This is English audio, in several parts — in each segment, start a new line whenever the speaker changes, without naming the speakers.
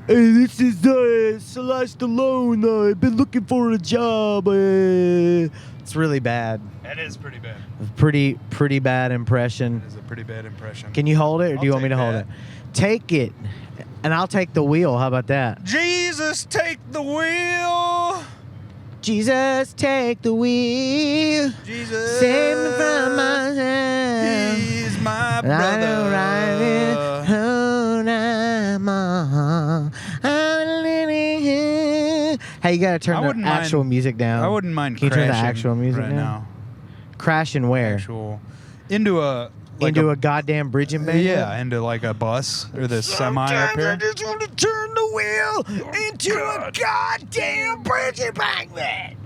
Hey, this is Celeste Stallone. I've been looking for a job. It's really bad.
That is pretty bad.
Pretty bad impression.
That is a pretty bad impression.
Can you hold it, or
I'll
do you want me
take
to hold
that.
it? Take it, and I'll take the wheel. How about that?
Jesus, take the wheel.
Jesus, take the wheel.
Jesus,
Save me from myself.
He's my
I
brother.
know right in who I'm on. Hey, you gotta turn
I
the
wouldn't
actual
mind-
music down.
I wouldn't mind
Can you turn
crashing
the actual music
right
down?
now.
Crashing where?
Actual into a
Into a goddamn bridge embankment?
yeah, into like a bus or the semi up
Sometimes I
here.
just want to turn the wheel into a goddamn bridge embankment.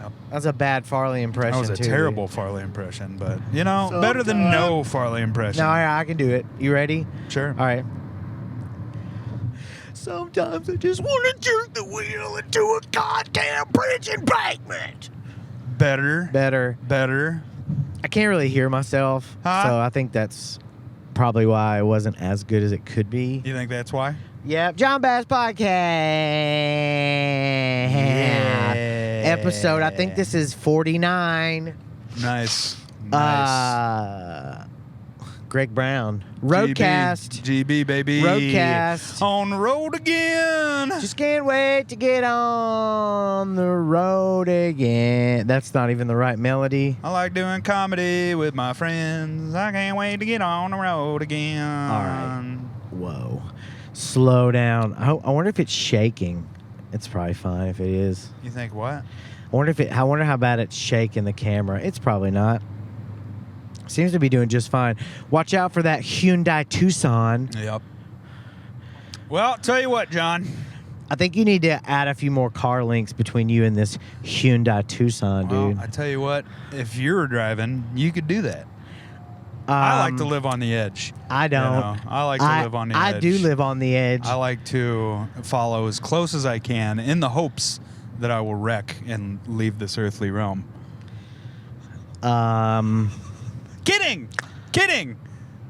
Yep.
That's a bad Farley impression.
That was a
too,
terrible Farley impression, but you know, better than
Sometimes-
no Farley impression.
No, I can do it. You ready?
Sure.
All right. Sometimes I just want to turn the wheel into a goddamn bridge embankment.
Better.
Better. I can't really hear myself,
Huh?
so I think that's probably why it wasn't as good as it could be.
You think that's why?
Yep, John Bass Podcast. Episode, I think this is 49.
Nice.
Greg Brown. Roadcast.
GB, baby.
Roadcast.
On the road again.
Just can't wait to get on the road again. That's not even the right melody.
I like doing comedy with my friends. I can't wait to get on the road again.
All right. Whoa. Slow down. I wonder if it's shaking. It's probably fine if it is.
You think what?
I wonder how bad it's shaking the camera. It's probably not. Seems to be doing just fine. Watch out for that Hyundai Tucson.
Yep. Well, tell you what, John.
I think you need to add a few more car links between you and this Hyundai Tucson, dude.
Well, I tell you what, if you were driving, you could do that. I like to live on the edge.
I don't.
You know? I like to live on the edge.
I do live on the edge.
I like to follow as close as I can in the hopes that I will wreck and leave this earthly realm. Kidding.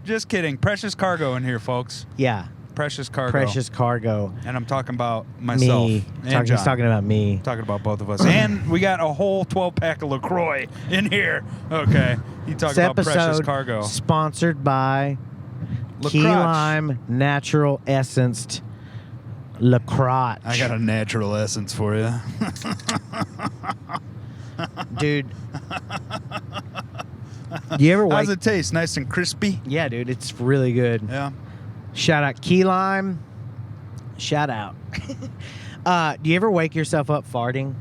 Just kidding. Precious cargo in here, folks.
Yeah.
Precious cargo.
Precious cargo.
And I'm talking about myself.
Me.
And
He's
John.
talking about me.
Talking about both of us. And we got a whole 12-pack of LaCroix in here. Okay. You talk
This
about precious
episode
cargo.
sponsored by
La
Key
Croche.
Lime Natural Essenced La Croche.
I got a natural essence for you.
Dude. You ever
How's
wake?
it taste? Nice and crispy?
Yeah, dude, it's really good.
Yeah.
Shout out Key Lime. Shout out. Do you ever wake yourself up farting?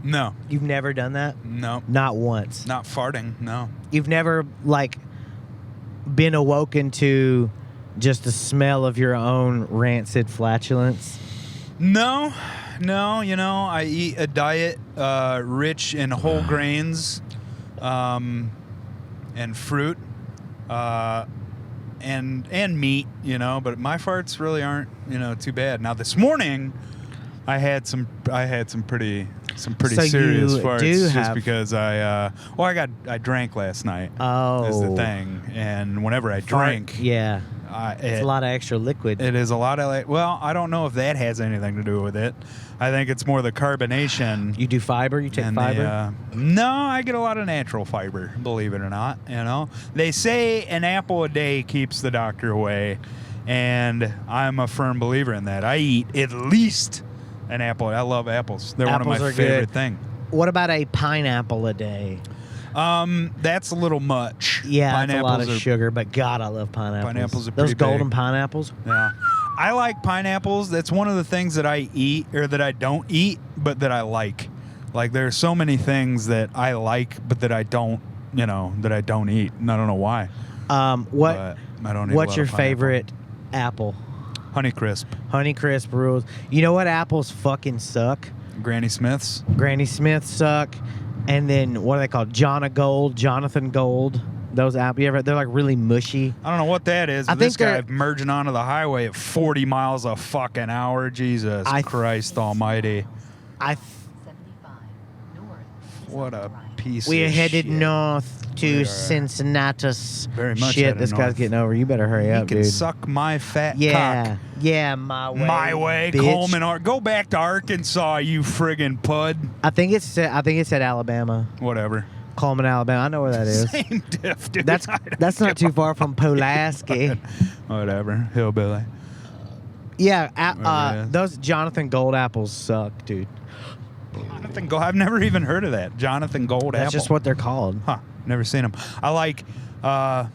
No.
You've never done that?
No.
Not once.
Not farting. No.
You've never like been awoken to just the smell of your own rancid flatulence?
No. You know, I eat a diet rich in whole grains and fruit and meat, you know, but my farts really aren't, you know, too bad. Now this morning I had some pretty
So
serious
you
farts
do
just
have-
because I drank last night.
Oh.
Is the thing. And whenever I drink,
Yeah. It's a lot of extra liquid.
it is a lot of well, I don't know if that has anything to do with it. I think it's more the carbonation.
You do fiber? You take
and
fiber?
no, I get a lot of natural fiber, believe it or not. You know, they say an apple a day keeps the doctor away, and I'm a firm believer in that. I eat at least an apple. I love apples. They're
Apples
one of my
are
favorite
good.
things.
What about a pineapple a day?
That's a little much.
Yeah, it's a lot of
are-
sugar, but God, I love pineapples.
Pineapples are
Those
pretty
golden
big.
pineapples.
Yeah. I like pineapples. That's one of the things that I eat or that I don't eat, but that I like. Like there are so many things that I like, but that I don't, you know, that I don't eat. And I don't know why.
What?
But I don't eat a
What's
lot
your
of pineapple.
favorite apple?
Honeycrisp.
Honeycrisp rules. You know what apples fucking suck?
Granny Smith's.
Granny Smith suck. And then what are they called? Jonathan Gold. Those apples, they're like really mushy.
I don't know what that is,
I
but this
think
guy
they're-
merging onto the highway at 40 miles a fucking hour. Jesus Christ almighty.
I
75 north.
What a piece
We
of
are headed
shit.
north to
are
Cincinnatus.
very much
Shit,
headed
this guy's
north.
getting over. You better hurry
He
up,
can
dude.
suck my fat
Yeah,
cock.
yeah, my way.
My way,
bitch.
Coleman. Go back to Arkansas, you friggin' pud.
I think it said Alabama,
Whatever.
Coleman, Alabama. I know where that is.
Same diff, dude.
That's
I don't
that's not
give
too far from Pulaski.
Whatever. Hillbilly.
Yeah,
Wherever it is.
those Jonathan Gold apples suck, dude.
Jonathan Gold. I've never even heard of that. Jonathan Gold
That's
apple.
just what they're called.
Huh. Never seen them. I like, I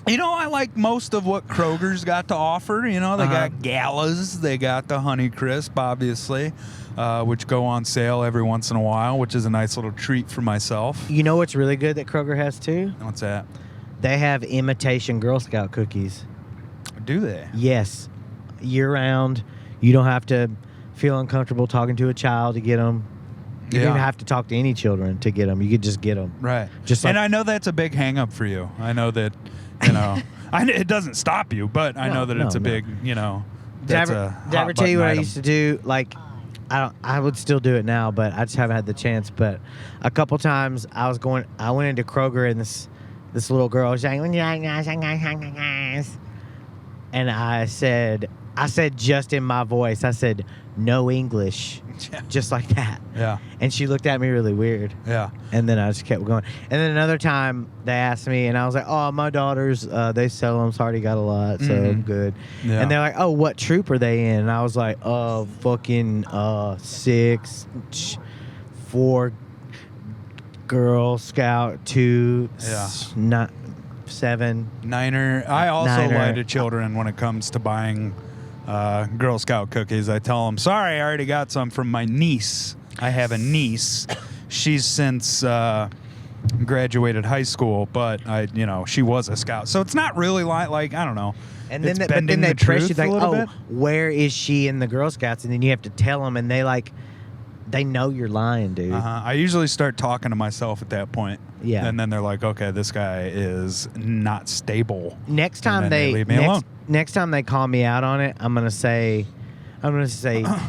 like most of what Kroger's got to offer. You know, they got galas. They got the Honey Crisp, obviously, which go on sale every once in a while, which is a nice little treat for myself.
You know what's really good that Kroger has too?
What's that?
They have imitation Girl Scout cookies.
Do they?
Yes, year round. You don't have to feel uncomfortable talking to a child to get them. You
Yeah.
don't have to talk to any children to get them. You could just get them.
Right.
Just like-
and I know that's a big hang up for you. I know that, it doesn't stop you, but I know that it's a big,
Did I
that's
ever,
a
did I ever
hot
tell you what
button
I
item.
used to do? Like, I would still do it now, but I just haven't had the chance. But a couple times I went into Kroger and this little girl was like, and I said just in my voice, I said, no English, just like that.
Yeah.
And she looked at me really weird.
Yeah.
And then I just kept going. And then another time they asked me, and I was like, oh, my daughters, they sell them, so I already got a lot, so I'm good.
Yeah.
And they're like, oh, what troop are they in? And I was like, fucking 4 Girl Scout, 2,
Yeah.
7.
Niner. I also
Niner.
lie to children when it comes to buying Girl Scout cookies. I tell them, sorry, I already got some from my niece. I have a niece. She's since graduated high school, but she was a scout. So it's not really like I don't know.
And
It's
then, but then
bending
they
the
press you
truth a
like,
little
oh,
bit.
where is she in the Girl Scouts? And then you have to tell them, and they know you're lying, dude.
I usually start talking to myself at that point.
Yeah.
And then they're like, okay, this guy is not stable.
Next time
then they leave me alone.
next time they call me out on it, I'm gonna say,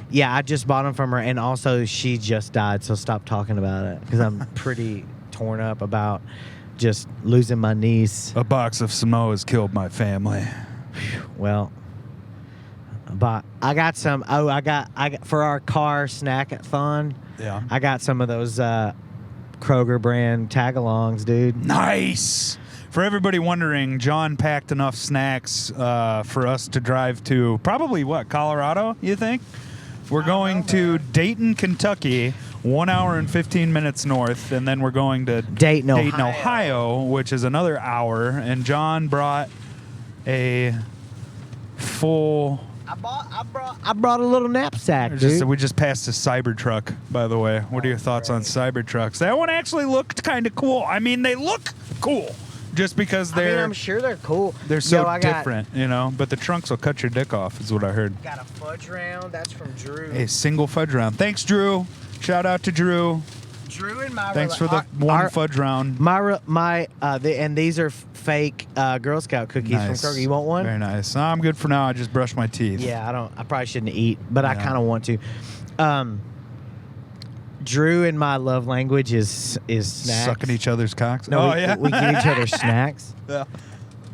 yeah, I just bought them from her, and also she just died, so stop talking about it because I'm pretty torn up about just losing my niece.
A box of Samoas killed my family.
Well, but I got some. Oh, I got for our car snack-a-thon.
Yeah.
I got some of those Kroger brand tag-alongs, dude.
Nice. For everybody wondering, John packed enough snacks for us to drive to probably Colorado, you think? We're going to Dayton, Kentucky, 1 hour and 15 minutes north, and then we're going to
Dayton,
Ohio, which is another hour. And John brought a full.
I brought a little knapsack, dude.
We just passed a Cybertruck, by the way. What are your thoughts on Cybertrucks? That one actually looked kind of cool. I mean, they look cool just because
I'm sure they're cool.
they're so
Yo, I got-
different, But the trunks will cut your dick off, is what I heard.
Got a fudge round. That's from Drew.
A single fudge round. Thanks, Drew. Shout out to Drew.
Drew and my.
Thanks for the one fudge round.
And these are fake Girl Scout cookies
Nice.
from Kroger. You want one?
Very nice. No, I'm good for now. I just brushed my teeth.
Yeah, I probably shouldn't eat, but I
Yeah.
kind of want to. Drew and my love language is snacks.
Sucking each other's cocks.
No,
oh, yeah.
we give each other snacks.
Yeah.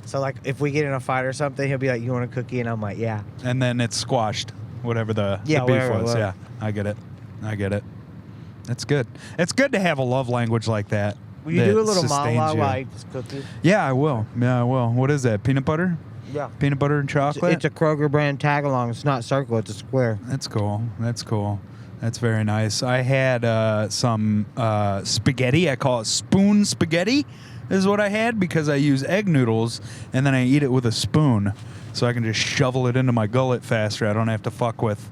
So like, if we get in a fight or something, he'll be like, "You want a cookie?" And I'm like, "Yeah."
And then it's squashed, whatever the beef
whatever it
was.
was.
Yeah, I get it. That's good. It's good to have a love language like that.
Will you
that
do a little
sustains
monologue
you.
while I eat this cookie?
Yeah, I will. What is that? Peanut butter?
Yeah.
Peanut butter and chocolate?
It's a Kroger brand tag along. It's not circle. It's a square.
That's cool. That's very nice. I had some spaghetti. I call it spoon spaghetti is what I had because I use egg noodles and then I eat it with a spoon so I can just shovel it into my gullet faster. I don't have to fuck with,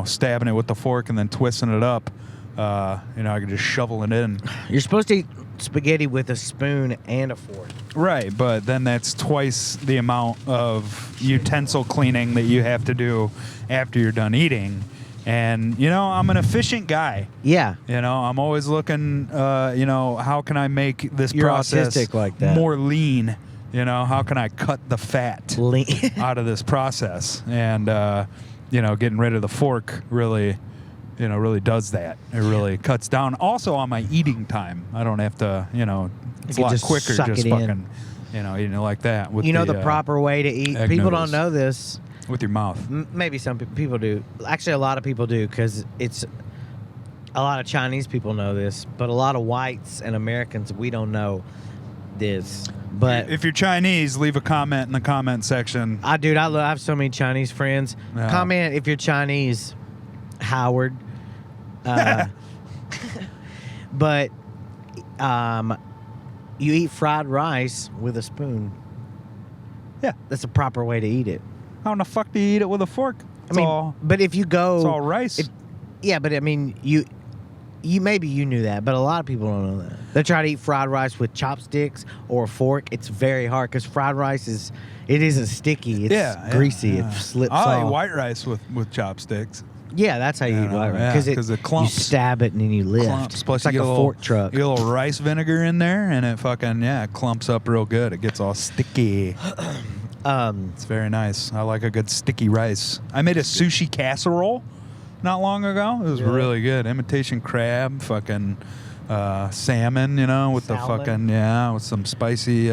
stabbing it with the fork and then twisting it up. I can just shovel it in.
You're supposed to eat spaghetti with a spoon and a fork.
Right, but then that's twice the amount of utensil cleaning that you have to do after you're done eating. And, I'm an efficient guy.
Yeah.
I'm always looking, how can I make this
You're
process
autistic like that.
more lean? How can I cut the fat out of this process? And, getting rid of the fork really really does that. It really cuts down. Also on my eating time, I don't have to, it's a
can
lot
just
quicker
suck
just
it in.
fucking, eating it like that. With
The proper way to eat.
egg
People
noodles.
don't know this.
with your mouth.
Maybe some people do. Actually, a lot of people do because it's a lot of Chinese people know this, but a lot of whites and Americans, we don't know this. But
If you're Chinese, leave a comment in the comment section.
I have so many Chinese friends.
Yeah.
Comment if you're Chinese, Howard. But you eat fried rice with a spoon.
Yeah.
That's a proper way to eat it.
How in the fuck do you eat it with a fork?
I mean, but if you go,
it's all rice.
Yeah, but I mean, you maybe you knew that, but a lot of people don't know that. They try to eat fried rice with chopsticks or a fork. It's very hard because fried rice isn't sticky. It's greasy.
Yeah.
It slips
I like
off.
white rice with chopsticks.
Yeah, that's how you eat white rice
yeah,
because
'cause it
you
clumps.
stab it and then you lift.
Clumps. Plus
It's like
you
a
get
fork truck.
You get a little rice vinegar in there, and it fucking it clumps up real good. It gets all sticky. It's very nice. I like a good sticky rice. I made a sushi casserole not long ago. It was
Yeah.
really good. Imitation crab, fucking salmon, with the
Salmon.
fucking with some spicy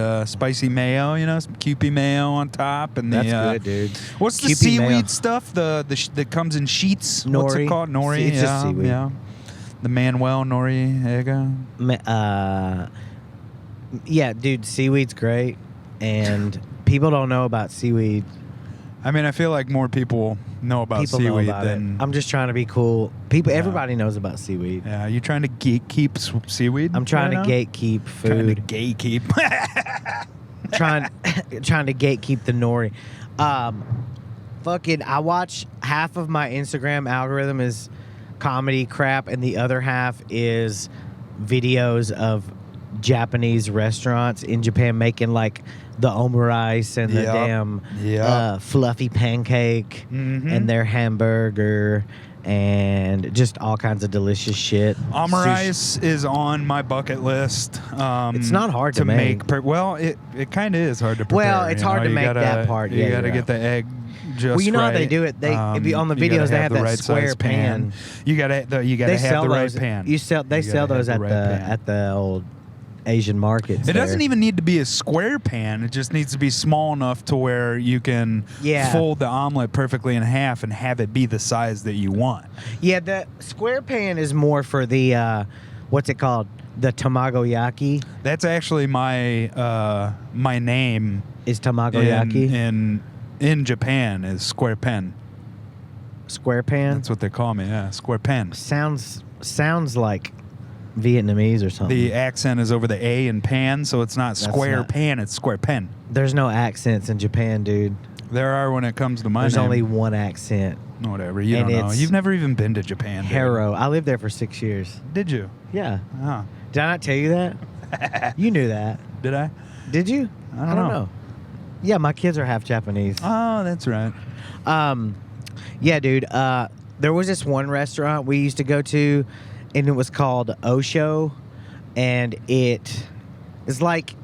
mayo, some Kewpie mayo on top, and
That's
the
good, dude.
what's the
Kewpie
seaweed
mayo.
stuff? That comes in sheets. What's it
Nori.
called? Nori.
It's
yeah,
just seaweed.
yeah. The Manuel Noriega.
Yeah, dude, seaweed's great, and people don't know about seaweed.
I mean, I feel like more people know about
People know
seaweed
about
than.
it. I'm just trying to be cool. Everybody knows about seaweed.
Yeah, you trying to gatekeep seaweed?
I'm trying
right
to
now?
gatekeep
Trying to
food.
gatekeep.
trying to gatekeep the nori. I watch half of my Instagram algorithm is comedy crap, and the other half is videos of Japanese restaurants in Japan making like the omurice and the
Yep.
damn
Yep.
fluffy pancake
Mhm.
and their hamburger and just all kinds of delicious shit.
Omurice is on my bucket list.
It's not hard to make.
Well, it kind of is hard to prepare.
Well, it's hard to
You
make
gotta-
that part.
You
Yeah,
got to
you're
get the egg just
Well, you know how
right.
they do it. They if you, on the
you gotta
videos they have
the
that
right
square
size
pan.
You got to
They
have
sell
the right
those.
pan.
They
You
sell
gotta
those
have
at
the right
the
pan.
at the old Asian markets.
It doesn't
there.
even need to be a square pan. It just needs to be small enough to where you can
Yeah.
fold the omelet perfectly in half and have it be the size that you want.
Yeah, the square pan is more for the what's it called? The tamagoyaki
That's actually my my name
is tamagoyaki.
in Japan is square pen.
Square pan
That's what they call me. Yeah, square pen.
sounds like Vietnamese or something.
The accent is over the A in pan, so it's not square
not-
pan. It's square pen.
There's no accents in Japan, dude.
There are when it comes to my
There's
name.
only one accent.
Whatever. You
and
don't know.
it's
You've never even been to Japan. dude.
Harrow. I lived there for 6 years.
Did you?
Yeah.
Oh.
Did I not tell you that? You knew that.
Did I?
Did you?
I don't know.
Yeah, my kids are half Japanese.
Oh, that's right.
Yeah, dude. There was this one restaurant we used to go to, and it was called Osho, and it is like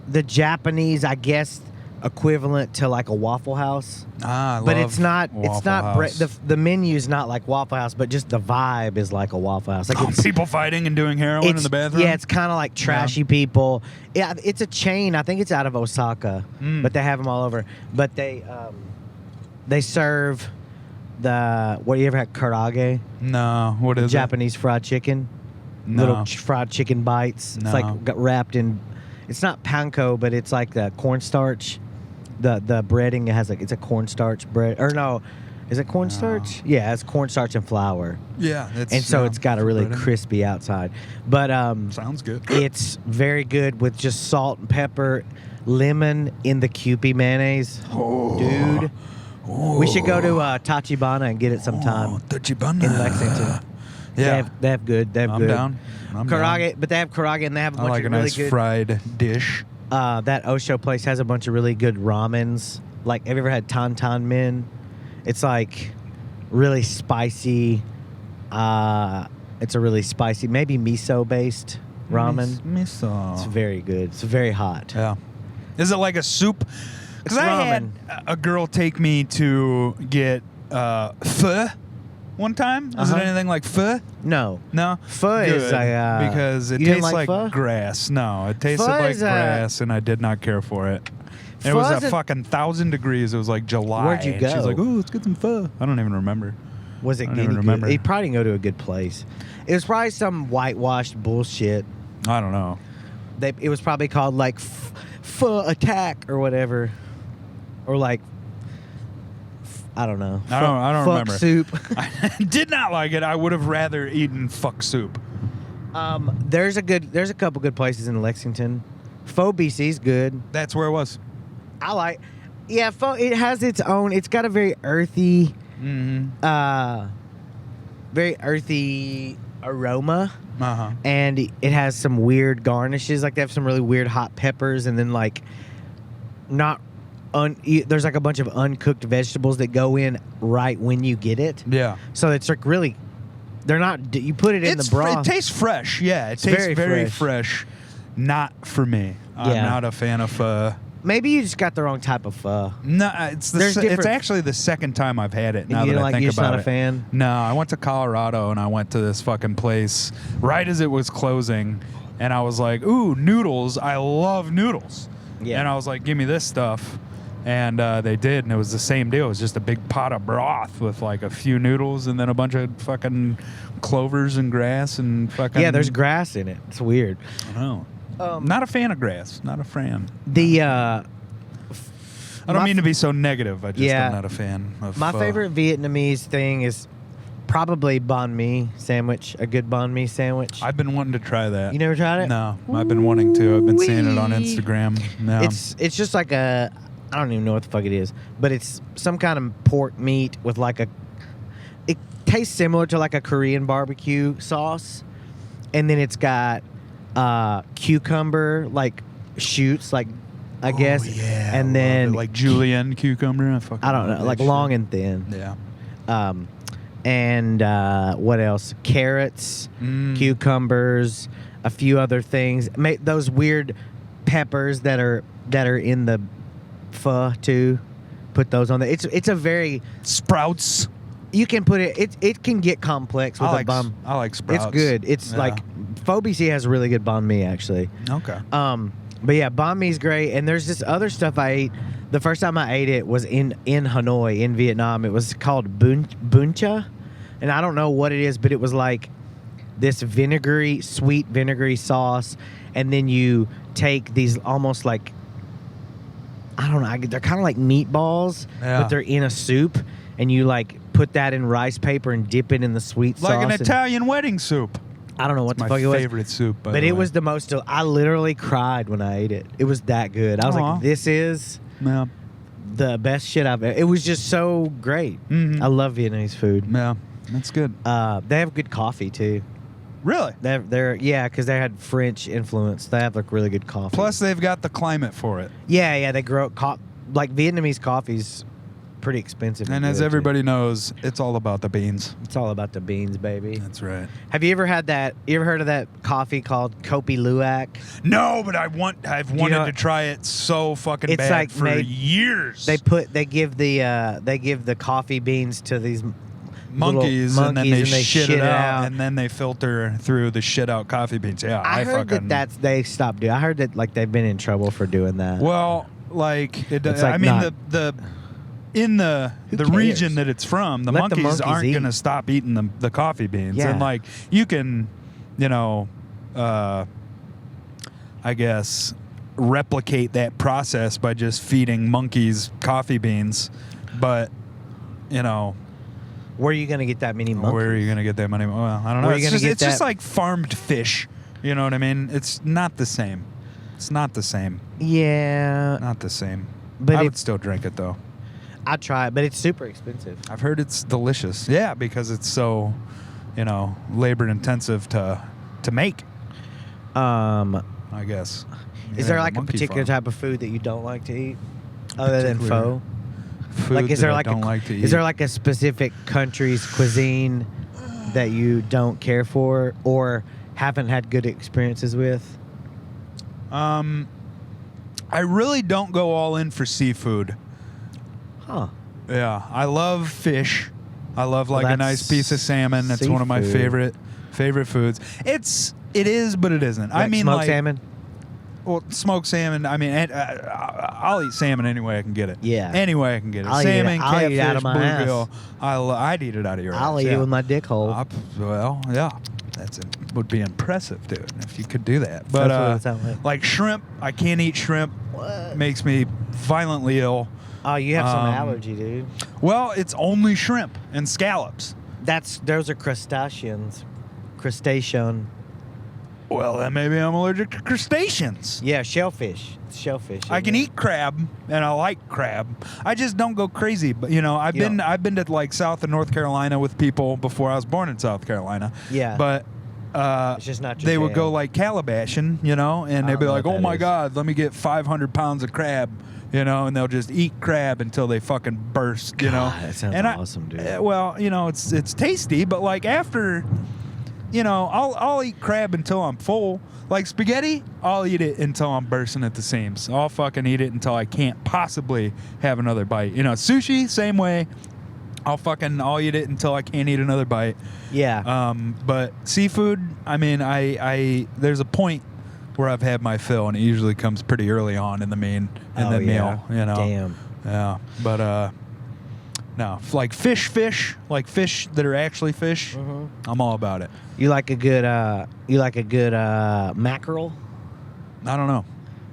the Japanese, I guess, equivalent to like a Waffle House.
I
But
love
it's not. It's
Waffle
not.
House.
The menu's not like Waffle House, but just the vibe is like a Waffle House. Like it's,
people fighting and doing heroin in the bathroom.
yeah, it's kind of like trashy people. Yeah, it's a chain. I think it's out of Osaka, but they have them all over. But they serve the. What, you ever had karaage?
No. What is
Japanese fried chicken.
No.
Little fried chicken bites.
No.
It's like got wrapped in. It's not panko, but it's like the cornstarch. The breading has like it's a cornstarch bread. Or no, is it cornstarch? Yeah, it's cornstarch and flour.
it? Yeah. It's,
And so
yeah,
it's got a really
breaded.
crispy outside. But
Sounds good.
it's very good with just salt and pepper, lemon in the Kewpie mayonnaise. Dude, we should go to Tachibana and get it sometime
Tachibana.
in Lexington.
Yeah.
They have good. They have
I'm
good.
down. I'm
Karaage,
down.
but they have karaage and they have a
I
bunch
like a
of really
nice
good.
fried dish.
That Osho place has a bunch of really good ramens. Like, have you ever had Tantan Men? It's like really spicy. It's a really spicy, maybe miso based ramen.
Miso.
It's very good. It's very hot.
Yeah. Is it like a soup? Because
It's
I had
ramen.
a girl take me to get pho one time? Was
Uh-huh.
it anything like pho?
No.
No?
Pho is
Good,
like,
because it
you didn't
tastes
like
like
pho?
grass. No, it tasted
Pho
like
is,
grass, and I did not care for it. It was
Pho's
a
a-
fucking 1,000 degrees. It was like July.
Where'd you
and She's
go?
like, "Oh, let's get some pho." I don't even remember.
Was it
I don't
any
even
good?
remember.
He probably didn't go to a good place. It was probably some whitewashed bullshit.
I don't know.
It was probably called like Pho Attack or whatever. Or like, I don't know.
I don't
Fuck
remember.
soup.
I did not like it. I would have rather eaten fuck soup.
There's a couple good places in Lexington. Pho BC's good.
That's where it was.
I like. Yeah, pho. It has its own. It's got a very earthy, very earthy aroma,
Uh-huh.
and it has some weird garnishes. Like they have some really weird hot peppers, and then like not. There's like a bunch of uncooked vegetables that go in right when you get it.
Yeah.
So it's like really, they're not. You put it in the broth.
It tastes fresh. Yeah, it tastes
very
very
fresh.
fresh. Not for me. I'm
Yeah.
not a fan of pho.
Maybe you just got the wrong type of pho.
No, it's
There's
it's
different-
actually the second time I've had it.
And
Now
you
that
didn't
I
like-
think
you're just
about
not a
it.
fan?
No, I went to Colorado and I went to this fucking place right as it was closing, and I was like, "Ooh, noodles! I love noodles."
Yeah.
And I was like, "Give me this stuff," and they did, and it was the same deal. It was just a big pot of broth with like a few noodles and then a bunch of fucking clovers and grass and fucking.
Yeah, there's grass in it. It's weird.
I don't know. Not a fan of grass. Not a fan.
The
I don't
My
mean to be so negative. I just
Yeah.
am not a fan of
my
pho.
favorite Vietnamese thing is probably banh mi sandwich. A good banh mi sandwich.
I've been wanting to try that.
You never tried it?
No, I've been wanting to. I've been seeing it on
Ooh-wee.
Instagram. No.
It's just like a, I don't even know what the fuck it is, but it's some kind of pork meat with like a. It tastes similar to like a Korean barbecue sauce, and then it's got cucumber like shoots, like I guess,
yeah,
and
love
then
it. Like julienne cucumber.
I don't know, like long and thin.
Yeah.
And what else? Carrots, cucumbers, a few other things. Those weird peppers that are in the pho too. Put those on there. It's a very
Sprouts.
you can put it. It can get complex with
I
a
like
bun.
I like sprouts.
It's good. It's
Yeah.
like Pho BC has really good banh mi actually.
Okay.
But yeah, banh mi's great. And there's this other stuff I ate. The first time I ate it was in Hanoi in Vietnam. It was called bun cha, and I don't know what it is, but it was like this sweet vinegary sauce, and then you take these almost like, I don't know, they're kind of like meatballs,
Yeah.
but they're in a soup, and you like put that in rice paper and dip it in the sweet sauce.
Like an
and
Italian wedding soup.
I don't know what
It's
the
my
fuck it was.
favorite soup. By
But
the
it
way.
was the most. I literally cried when I ate it. It was that good. I was
Aw.
like, "This is
Yeah.
the best shit I've." It was just so great.
Mhm.
I love Vietnamese food.
Yeah. That's good.
They have good coffee too.
Really.
They're because they had French influence. They have like really good coffee.
Plus, they've got the climate for it.
yeah, they grow like Vietnamese coffee's pretty expensive.
And
to
as
go to.
everybody knows, it's all about the beans.
it's all about the beans, baby.
That's right.
Have you ever had that? You ever heard of that coffee called Kopi Luwak?
No, but I've wanted
know-
to try it so fucking
It's
bad
like
for
made-
years.
They give the coffee beans to these
monkeys,
little
and then
monkeys,
they shit it out,
out.
and then they filter through the shit out coffee beans. Yeah,
I heard
fucking,
they stopped doing. I heard that like they've been in trouble for doing that.
Well, like it.
It's like
I mean,
not-
the in the
Who
region
cares?
that it's from, the
Let the
monkeys
monkeys
aren't
eat.
going to stop eating the coffee beans,
Yeah.
and like you can, I guess replicate that process by just feeding monkeys coffee beans, but
Where are you gonna get that many monkeys?
where are you going to get that money? Well, I don't know.
Where are you
It's
gonna
just,
get
it's just
that-
like farmed fish. You know what I mean? It's not the same. It's not the same.
Yeah,
Not the same.
But
I
it-
would still drink it though.
I try it, but it's super expensive.
I've heard it's delicious. Yeah, because it's so, labor intensive to make. I guess.
Is
Yeah,
there
the
like a
monkey
particular
farm.
type of food that you don't like to eat, other than
Particular
pho?
Food
Like, is
that
there
I
like
don't like to eat.
is there like a specific country's cuisine that you don't care for or haven't had good experiences with?
I really don't go all in for seafood.
Huh.
Yeah, I love fish. I love like a nice
that's
piece of salmon. That's one of my
seafood.
favorite foods. It is, but it isn't. I mean,
smoked
like
salmon.
well, smoked salmon. I mean, I'll eat salmon any way I can get it.
Yeah.
any way I can get it.
I'll eat
Salmon,
it- I'll eat it out of
catfish,
my ass.
bluegill. I'd eat it out of your ass.
I'll eat
yeah.
it with my dick hole.
Well, yeah, would be impressive, dude, if you could do that.
That's
But
what it sounds like.
shrimp, I can't eat shrimp.
What?
Makes me violently ill.
Oh, you have some
Um,
allergy, dude.
Well, it's only shrimp and scallops.
Those are crustaceans. Crustacean.
Well, then maybe I'm allergic to crustaceans.
Yeah, shellfish. It's shellfish.
I can eat crab, and I like crab. I just don't go crazy. But I've
You
been
don't.
to like South and North Carolina with people before I was born in South Carolina.
Yeah.
But
It's just not your
they would
jam.
go like calabashing, and they'd
don't
be
know
like,
what
"Oh
that
my
is."
God, let me get 500 pounds of crab." And they'll just eat crab until they fucking burst.
God, that sounds
and
awesome, dude.
Well, it's tasty, but like after, I'll eat crab until I'm full. Like spaghetti, I'll eat it until I'm bursting at the seams. I'll fucking eat it until I can't possibly have another bite. Sushi, same way. I'll eat it until I can't eat another bite.
Yeah.
But seafood, I mean, I there's a point where I've had my fill, and it usually comes pretty early on in the meal.
Damn.
Yeah, but no, like fish that are actually fish.
Mhm.
I'm all about it.
You like a good mackerel?
I don't know.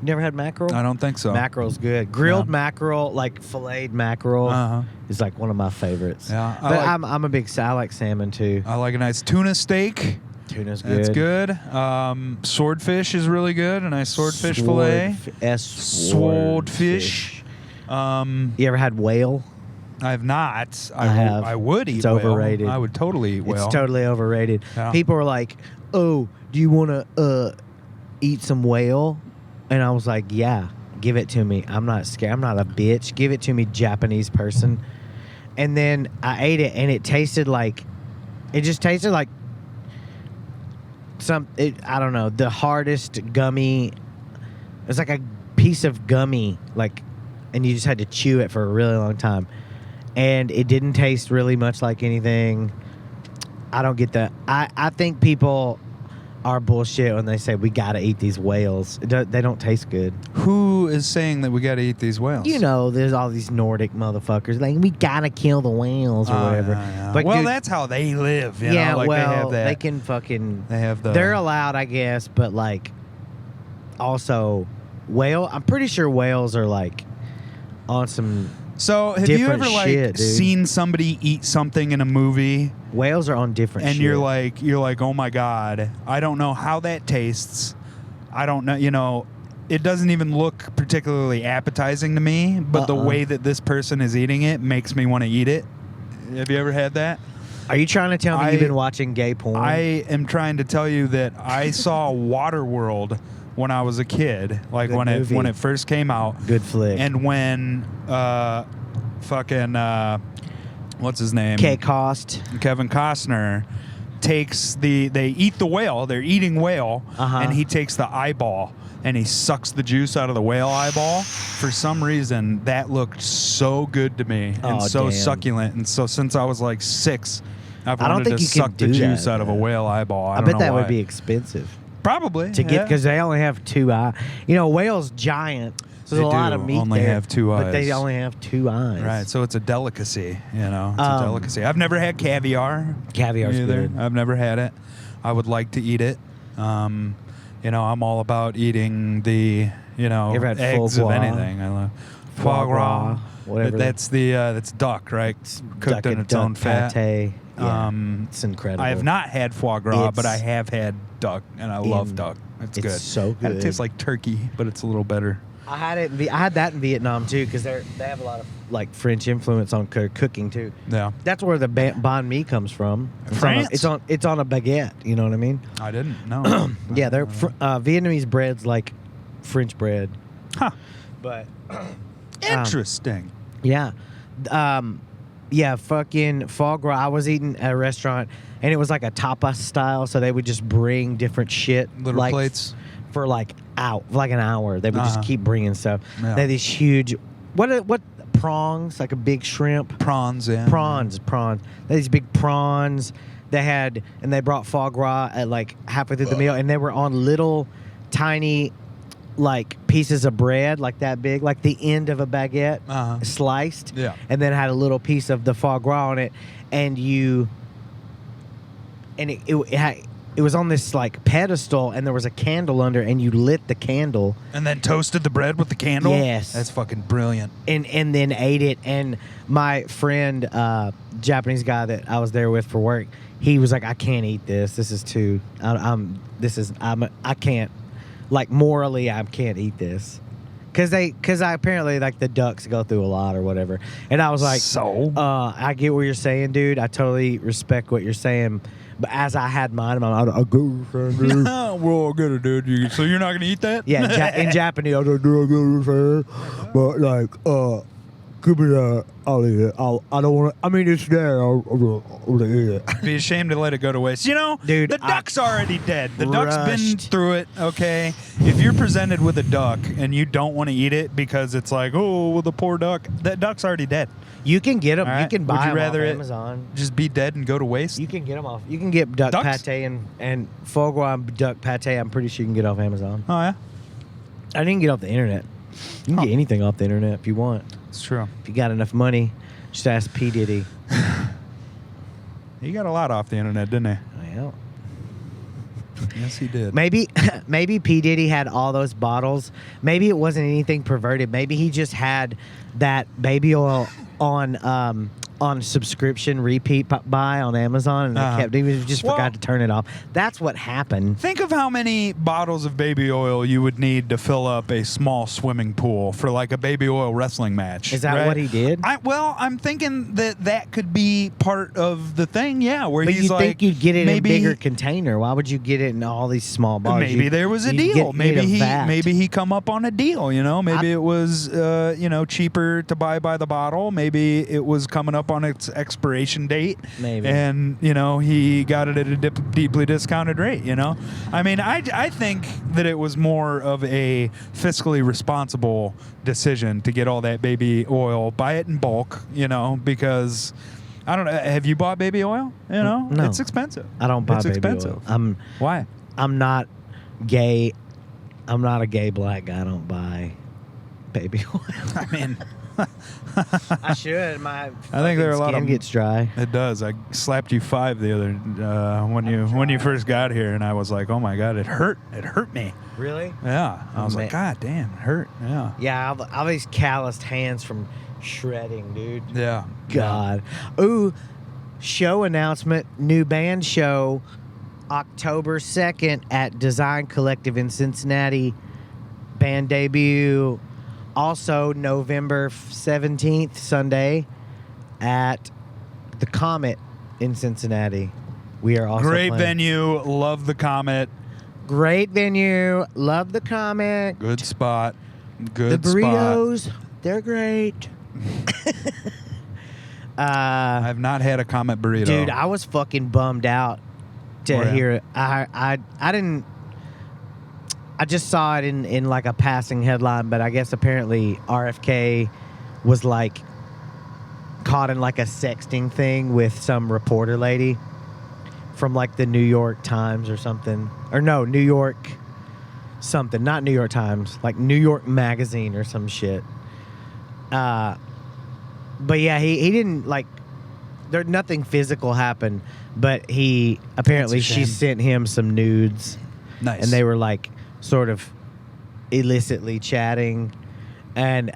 You never had mackerel?
I don't think so.
Mackerel's good. Grilled
Yeah.
mackerel, like filleted mackerel,
Uh-huh.
is like one of my favorites.
Yeah,
But I'm a big. I like salmon too.
I like a nice tuna steak.
Tuna's good.
That's good. Swordfish is really good. A nice swordfish fillet. Swordfish.
You ever had whale?
I have not.
I have.
I would eat
It's
whale.
overrated.
I would totally eat whale.
It's totally overrated.
Yeah.
People are like, "Oh, do you want to eat some whale?" And I was like, "Yeah, give it to me. I'm not scared. I'm not a bitch. Give it to me, Japanese person." And then I ate it, and it tasted like, I don't know, the hardest gummy. It's like a piece of gummy, and you just had to chew it for a really long time. And it didn't taste really much like anything. I don't get that. I think people are bullshit when they say we gotta eat these whales. They don't taste good.
Who is saying that we got to eat these whales?
There's all these Nordic motherfuckers like we gotta kill the whales or whatever.
Yeah.
But
Well,
dude,
that's how they live. They
well,
have that.
they can fucking.
They have the.
They're allowed, I guess, but also, I'm pretty sure whales are on some.
So have you
different
ever
shit, dude.
seen somebody eat something in a movie,
Whales are on different.
and
shit.
you're like, oh my God, I don't know how that tastes. I don't know. It doesn't even look particularly appetizing to me, but the way that this person is eating it makes me want to eat it. Have you ever had that?
Are you trying to tell me
I-
you've been watching gay porn?
I am trying to tell you that I saw Waterworld when I was a kid, like
Good
when
movie.
it first came out,
Good flick.
and when what's his name?
K Cost.
Kevin Costner they eat the whale. They're eating whale,
Uh-huh.
and he takes the eyeball and he sucks the juice out of the whale eyeball. For some reason, that looked so good to me and
Oh,
so
damn.
succulent. And so since I was like 6, I've
I don't
wanted
think
to
you can
suck the
do
juice
that,
out of a
man.
whale eyeball.
I
don't
bet
know
that
why.
would be expensive
Probably
to get
yeah.
because they only have 2 eyes. Whale's giant, so there's
They
a lot
do
of meat
only
there,
have 2
but they
eyes.
only have 2 eyes.
Right, so it's a delicacy, It's a
Um,
delicacy. I've never had caviar.
Caviar's
either.
good.
I've never had it. I would like to eat it. I'm all about eating the,
ever had
eggs
foie
of
gras?
anything. I love
Foie gras, whatever.
That's that's duck, right? Cooked
Duck
in
and
its own
duck
fat.
pate. Yeah,
It's
incredible.
I have not had foie gras, but I
It's
have had duck, and I love duck. It's good.
so
And
good.
it tastes like turkey, but it's a little better.
I had it. I had that in Vietnam too, because they have a lot of French influence on cooking too.
Yeah,
That's where the banh mi comes from.
France?
It's on a baguette. You know what I mean?
I didn't know.
Yeah, they're Vietnamese bread's like French bread,
Huh.
but
Interesting.
yeah, fucking foie gras. I was eating at a restaurant and it was like a tapas style, so they would just bring different shit,
Little plates.
for an hour. They would
Uh-huh.
just keep bringing stuff.
Yeah.
They had these huge. What prongs, like a big shrimp.
Prawns, yeah.
Prawns. These big prawns. They brought foie gras at like halfway through the meal, and they were on little tiny like pieces of bread, like that big, like the end of a baguette, sliced.
Yeah.
And then had a little piece of the foie gras on it, and it was on this like pedestal, and there was a candle under, and you lit the candle.
And then toasted the bread with the candle?
Yes.
That's fucking brilliant.
And then ate it. And my friend, Japanese guy that I was there with for work, he was like, I can't eat this. This is too, I can't, like morally, I can't eat this. Cause I apparently like the ducks go through a lot or whatever. And I was like, I get what you're saying, dude. I totally respect what you're saying. But as I had mine, I'll go, dude.
Well, I get it, dude. So you're not gonna eat that?
Yeah, in Japanese, I was like, but like, give me that. I'll eat it. I don't want to. I mean, it's there. I'll eat it.
Be ashamed to let it go to waste. You know,
dude,
the duck's already dead. The duck's been
rushed.
through it. Okay, if you're presented with a duck and you don't want to eat it because it's like, oh, well, the poor duck. That duck's already dead.
You can get them.
All right.
You can buy
Would you
them
rather
off
it
Amazon.
Just be dead and go to waste?
You can get them off. You can get duck
Ducks?
pate and foie gras and duck pate. I'm pretty sure you can get off Amazon.
Oh yeah,
I didn't get off the internet. You can get anything off the internet if you want.
it's true.
If you got enough money, just ask P Diddy.
He got a lot off the internet, didn't
Well,
he? Yes, he did.
maybe P Diddy had all those bottles. Maybe it wasn't anything perverted. Maybe he just had that baby oil on subscription repeat buy on Amazon, and he just forgot to turn it off. That's what happened.
Think of how many bottles of baby oil you would need to fill up a small swimming pool for like a baby oil wrestling match.
Is that
right?
what he did?
I'm thinking that could be part of the thing, yeah. Where
But
he's
you'd
like,
think you'd get it in a
maybe
bigger container. Why would you get it in all these small bottles?
Maybe there was a deal. Maybe he come up on a deal. You know, maybe it was cheaper to buy by the bottle. Maybe it was coming up on its expiration date.
Maybe.
And he got it at a deeply discounted rate. You know, I mean, I think that it was more of a fiscally responsible decision to get all that baby oil, buy it in bulk. You know, because I don't know. Have you bought baby oil? You know,
No.
It's expensive.
I don't buy
It's
baby
expensive.
oil.
Why?
I'm not gay. I'm not a gay black guy. I don't buy baby oil.
I mean,
I should. My
I think there are a lot
skin
of
gets dry.
It does. I slapped you 5 the other when you first got here, and I was like, "Oh my god, it hurt! It hurt me."
Really?
Yeah, I was
man.
like, "God damn, it hurt." Yeah,
Yeah, all these calloused hands from shredding, dude.
yeah.
God. Ooh, show announcement. New band show, October 2nd at Design Collective in Cincinnati. Band debut. Also, November 17th, Sunday, at the Comet in Cincinnati. We are also
Great
playing.
venue. Love the Comet.
Great venue. Love the Comet.
Good spot.
The
Good spot.
burritos, they're great.
I've not had a Comet burrito.
Dude, I was fucking bummed out to
Oh, yeah.
hear it. I didn't. I just saw it in like a passing headline, but I guess apparently RFK was like caught in like a sexting thing with some reporter lady from like the New York Times or something. Or no, New York something. Not New York Times. Like New York Magazine or some shit. But yeah, he didn't like. There nothing physical happened, but he apparently
That's a
she
shame.
sent him some nudes,
Nice.
and they were like sort of illicitly chatting, and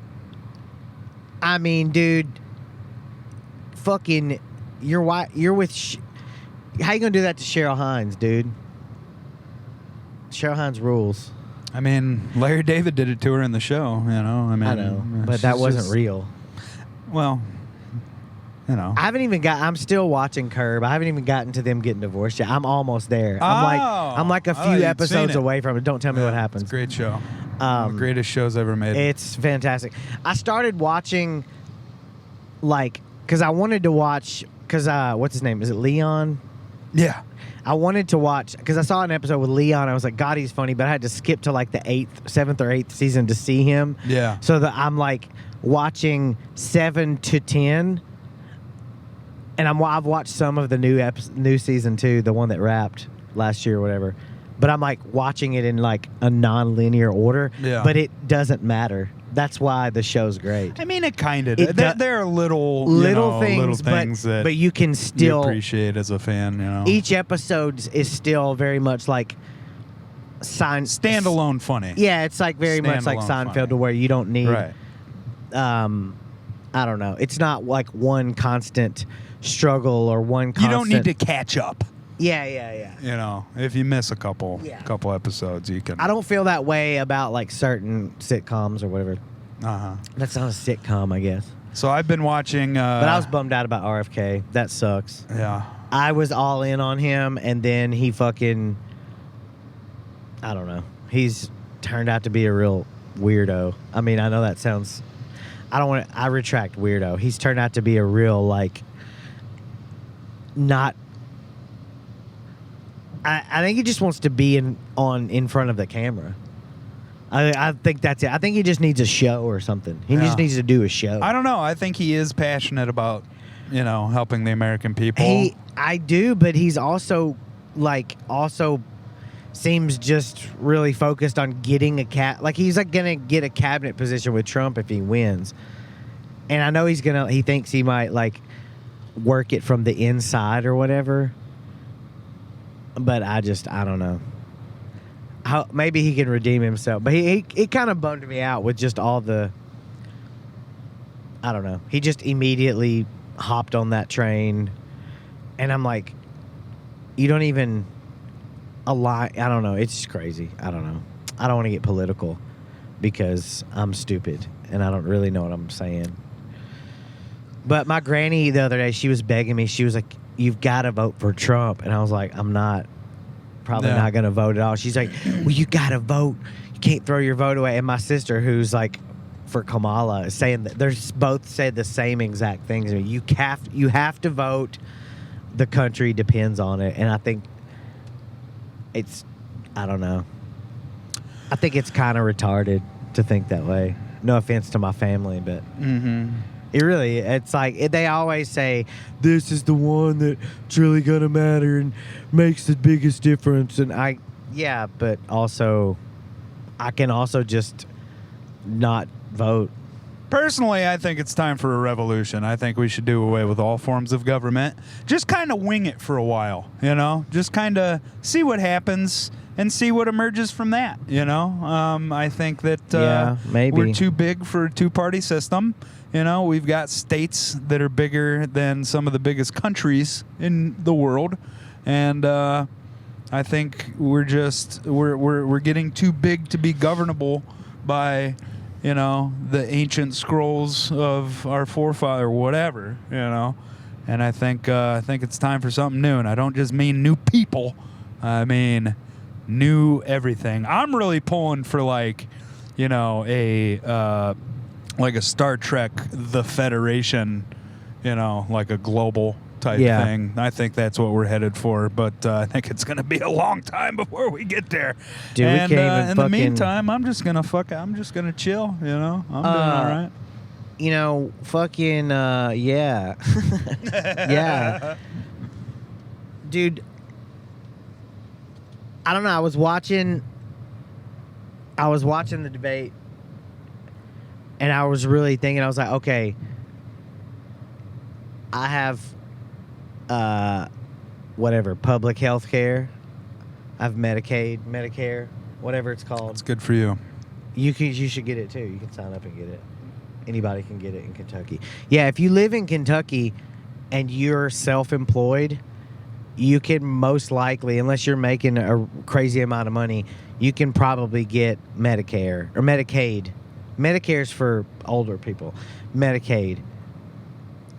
I mean, dude, fucking, you're with. How you gonna do that to Cheryl Hines, dude? Cheryl Hines rules.
I mean, Larry David did it to her in the show. You know, I mean,
I know, but that
she's
wasn't
just-
real.
Well, you know.
I'm still watching Curb. I haven't even gotten to them getting divorced yet. I'm almost there. I'm like a
I thought
few
you'd
episode
seen it.
away from it. Don't tell me what happens.
It's a great show. One of the
Um,
greatest shows ever made.
It's fantastic. I started watching, like, because I wanted to watch, because, what's his name? Is it Leon?
yeah.
I wanted to watch, because I saw an episode with Leon. I was like, God, he's funny, but I had to skip to, like, the 7th or 8th season to see him.
Yeah.
So that I'm like, watching 7 to 10, and I've watched some of the new season 2, the one that wrapped last year or whatever. But I'm like watching it in like a non-linear order.
Yeah.
But it doesn't matter. That's why the show's great.
I mean, it kind of.
It
There are little things that
but you can
you
still
appreciate as a fan. You know,
each episode is still very much like
standalone funny.
Yeah, it's like very much like
Standalone
Seinfeld,
funny.
to where you don't need.
Right.
I don't know. It's not like one constant struggle or one constant.
You don't need to catch up.
Yeah.
You know, if you miss a couple episodes, you can.
I don't feel that way about like certain sitcoms or whatever.
Uh-huh.
That's not a sitcom, I guess.
So I've been watching.
But I was bummed out about RFK. That sucks.
Yeah.
I was all in on him, and then he fucking. I don't know. He's turned out to be a real weirdo. I mean, I know that sounds. I retract weirdo. He's turned out to be a real like. Not. I think he just wants to be in front of the camera. I think that's it. I think he just needs a show or something. He just needs to do a show.
I don't know. I think he is passionate about, helping the American people.
I do, but he's also seems just really focused on getting he's like gonna get a cabinet position with Trump if he wins. And I know he thinks he might like work it from the inside or whatever. But I don't know. Maybe he can redeem himself. But he kind of bummed me out with just all the. I don't know. He just immediately hopped on that train. And I'm like, you don't even align. I don't know. It's just crazy. I don't know. I don't want to get political because I'm stupid and I don't really know what I'm saying. But my granny the other day, she was begging me. She was like, you've got to vote for Trump. And I was like, I'm probably not going to vote at all. She's like, well, you got to vote. You can't throw your vote away. And my sister, who's like for Kamala, is saying that they're both said the same exact things. I mean, you have to vote. The country depends on it. And I think I don't know. I think it's kind of retarded to think that way. No offense to my family, but it's like they always say this is the one that's really gonna matter and makes the biggest difference. And but also I can also just not vote.
Personally, I think it's time for a revolution. I think we should do away with all forms of government. Just kind of wing it for a while, Just kind of see what happens and see what emerges from that, I think that
maybe
we're too big for a two-party system. We've got states that are bigger than some of the biggest countries in the world, and I think we're getting too big to be governable by the ancient scrolls of our forefather, or whatever, And I think it's time for something new. And I don't just mean new people. I mean new everything. I'm really pulling for like a Star Trek, the Federation, like a global type thing. I think that's what we're headed for, but I think it's going to be a long time before we get there.
Dude,
and
we can't even
in the meantime, I'm just going to chill, I'm doing all right.
Yeah. Yeah. Dude, I don't know. I was watching the debate, and I was really thinking, I was like, okay, I have public health care. I have Medicaid, Medicare, whatever it's called.
It's good for you.
You should get it too. You can sign up and get it. Anybody can get it in Kentucky. Yeah, if you live in Kentucky and you're self-employed, you can most likely, unless you're making a crazy amount of money, you can probably get Medicare or Medicaid. Medicare's for older people. Medicaid.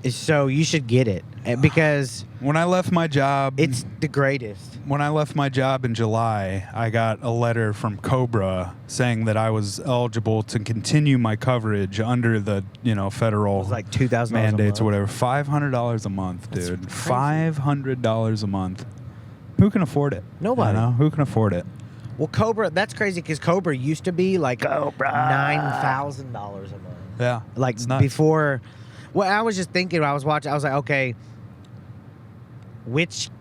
So you should get it because
when I left my job,
it's the greatest.
When I left my job in July, I got a letter from Cobra saying that I was eligible to continue my coverage under the federal
it was like $2,000
mandates or whatever. $500 a month, dude. $500 a month. Who can afford it?
Nobody.
Who can afford it?
Well, Cobra, that's crazy because Cobra used to be like $9,000 a month.
Yeah.
Like
it's nuts.
before. Well, I was just thinking when I was watching, I was like, okay, which